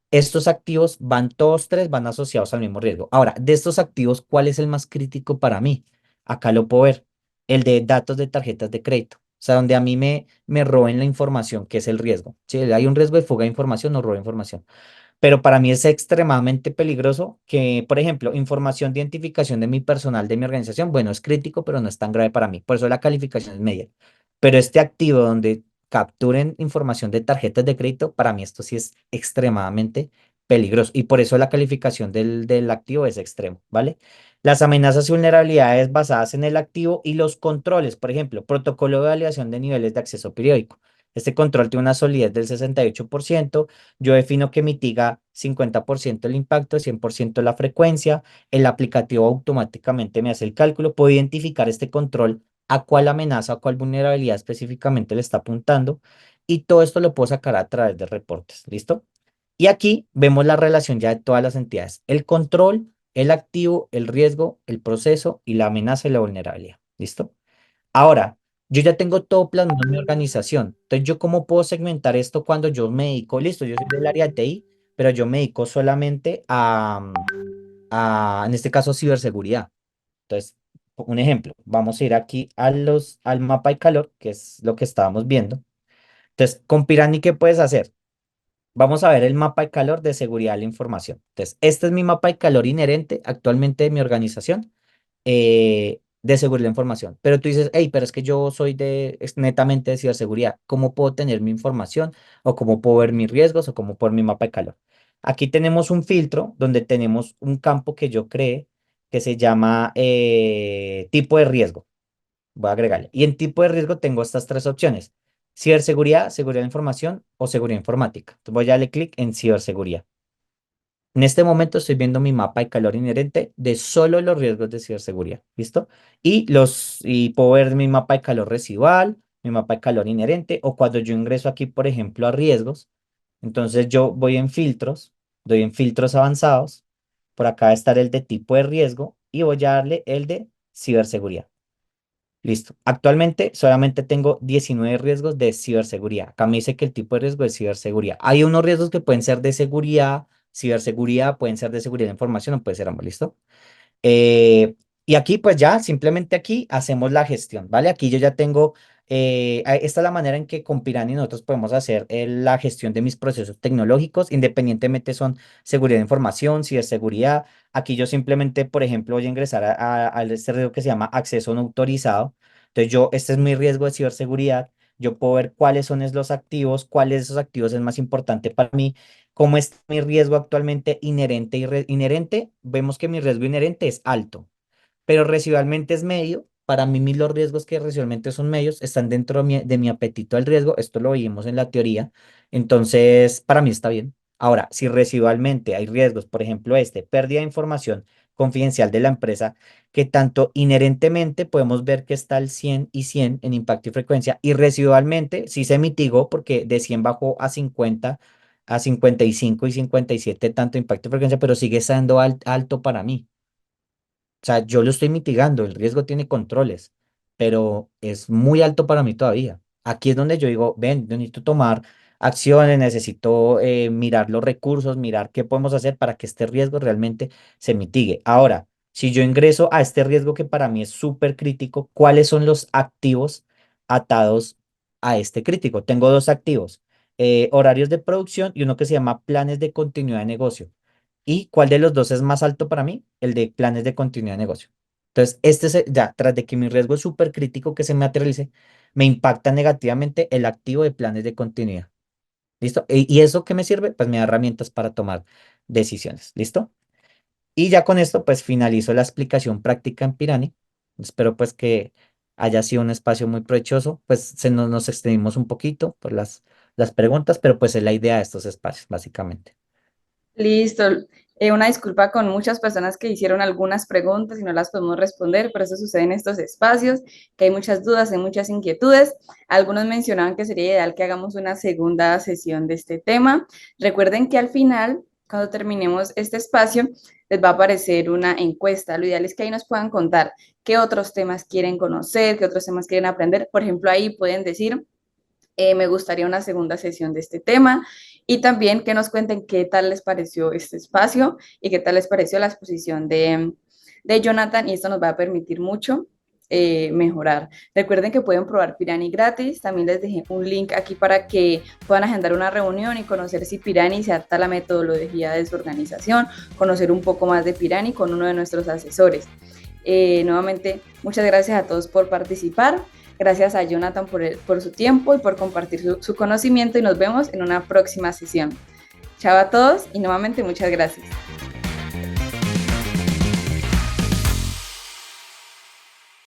Estos activos van, todos tres van asociados al mismo riesgo. Ahora, de estos activos, ¿cuál es el más crítico para mí? Acá lo puedo ver, el de datos de tarjetas de crédito. O sea, donde a mí me roben la información, que es el riesgo. Si hay un riesgo de fuga de información o robo de información. Pero para mí es extremadamente peligroso que, por ejemplo, información de identificación de mi personal, de mi organización, bueno, es crítico, pero no es tan grave para mí. Por eso la calificación es media. Pero este activo donde capturen información de tarjetas de crédito, para mí esto sí es extremadamente peligroso. Y por eso la calificación del activo es extremo, ¿vale? Las amenazas y vulnerabilidades basadas en el activo y los controles, por ejemplo, protocolo de validación de niveles de acceso periódico. Este control tiene una solidez del 68%. Yo defino que mitiga 50% el impacto, 100% la frecuencia. El aplicativo automáticamente me hace el cálculo. Puedo identificar este control a cuál amenaza, a cuál vulnerabilidad específicamente le está apuntando. Y todo esto lo puedo sacar a través de reportes. ¿Listo? Y aquí vemos la relación ya de todas las entidades. El control, el activo, el riesgo, el proceso y la amenaza y la vulnerabilidad. ¿Listo? Ahora, yo ya tengo todo planeado en mi organización. Entonces, ¿yo cómo puedo segmentar esto cuando yo me dedico? Listo, yo soy del área de TI, pero yo me dedico solamente en este caso, ciberseguridad. Entonces, un ejemplo, vamos a ir aquí al mapa de calor, que es lo que estábamos viendo. Entonces, con Pirani, ¿qué puedes hacer? Vamos a ver el mapa de calor de seguridad de la información. Entonces, este es mi mapa de calor inherente actualmente de mi organización, de seguridad de la información. Pero tú dices, hey, pero es que yo soy es netamente de ciberseguridad. ¿Cómo puedo tener mi información? ¿O cómo puedo ver mis riesgos? ¿O cómo puedo ver mi mapa de calor? Aquí tenemos un filtro donde tenemos un campo que yo creé que se llama tipo de riesgo. Voy a agregarle. Y en tipo de riesgo tengo estas tres opciones: ciberseguridad, seguridad de la información o seguridad informática. Entonces voy a darle clic en ciberseguridad. En este momento estoy viendo mi mapa de calor inherente de solo los riesgos de ciberseguridad. ¿Listo? Y puedo ver mi mapa de calor residual, mi mapa de calor inherente, o cuando yo ingreso aquí, por ejemplo, a riesgos, entonces yo voy en filtros, doy en filtros avanzados. Por acá va a estar el de tipo de riesgo y voy a darle el de ciberseguridad. Listo. Actualmente solamente tengo 19 riesgos de ciberseguridad. Acá me dice que el tipo de riesgo es ciberseguridad. Hay unos riesgos que pueden ser de seguridad, ciberseguridad, pueden ser de seguridad de información o puede ser ambos, ¿listo? Eh, y aquí, pues ya, simplemente aquí hacemos la gestión, ¿vale? Aquí yo ya tengo, esta es la manera en que con Pirani nosotros podemos hacer la gestión de mis procesos tecnológicos, independientemente son seguridad de información, ciberseguridad. Aquí yo simplemente, por ejemplo, voy a ingresar a este riesgo que se llama acceso no autorizado. Entonces yo, este es mi riesgo de ciberseguridad. Yo puedo ver cuáles son los activos, cuáles de esos activos es más importante para mí. ¿Cómo es mi riesgo actualmente inherente y inherente? Vemos que mi riesgo inherente es alto, pero residualmente es medio. Para mí, los riesgos que residualmente son medios están dentro de mi apetito al riesgo. Esto lo vimos en la teoría. Entonces, para mí está bien. Ahora, si residualmente hay riesgos, por ejemplo, pérdida de información confidencial de la empresa, que tanto inherentemente podemos ver que está al 100 y 100 en impacto y frecuencia, y residualmente sí se mitigó porque de 100 bajó a 50, a 55 y 57 tanto impacto y frecuencia, pero sigue siendo alto para mí. O sea, yo lo estoy mitigando, el riesgo tiene controles, pero es muy alto para mí todavía. Aquí es donde yo digo, ven, yo necesito tomar acciones, necesito mirar los recursos, mirar qué podemos hacer para que este riesgo realmente se mitigue. Ahora, si yo ingreso a este riesgo que para mí es súper crítico, ¿cuáles son los activos atados a este crítico? Tengo dos activos, horarios de producción y uno que se llama planes de continuidad de negocio. ¿Y cuál de los dos es más alto para mí? El de planes de continuidad de negocio. Entonces, ya, tras de que mi riesgo es súper crítico que se materialice, me impacta negativamente el activo de planes de continuidad. ¿Listo? ¿Y eso qué me sirve? Pues me da herramientas para tomar decisiones. ¿Listo? Y ya con esto, pues finalizo la explicación práctica en Pirani. Espero pues que haya sido un espacio muy provechoso. Pues nos extendimos un poquito por las preguntas, pero pues es la idea de estos espacios, básicamente. Listo. Una disculpa con muchas personas que hicieron algunas preguntas y no las podemos responder, pero eso sucede en estos espacios, que hay muchas dudas, hay muchas inquietudes. Algunos mencionaban que sería ideal que hagamos una segunda sesión de este tema. Recuerden que al final, cuando terminemos este espacio, les va a aparecer una encuesta. Lo ideal es que ahí nos puedan contar qué otros temas quieren conocer, qué otros temas quieren aprender. Por ejemplo, ahí pueden decir me gustaría una segunda sesión de este tema y también que nos cuenten qué tal les pareció este espacio y qué tal les pareció la exposición de Jonathan y esto nos va a permitir mucho mejorar. Recuerden que pueden probar Pirani gratis, también les dejé un link aquí para que puedan agendar una reunión y conocer si Pirani se adapta a la metodología de su organización, conocer un poco más de Pirani con uno de nuestros asesores. Nuevamente, muchas gracias a todos por participar. Gracias a Jonathan por su tiempo y por compartir su conocimiento y nos vemos en una próxima sesión. Chao a todos y nuevamente muchas gracias.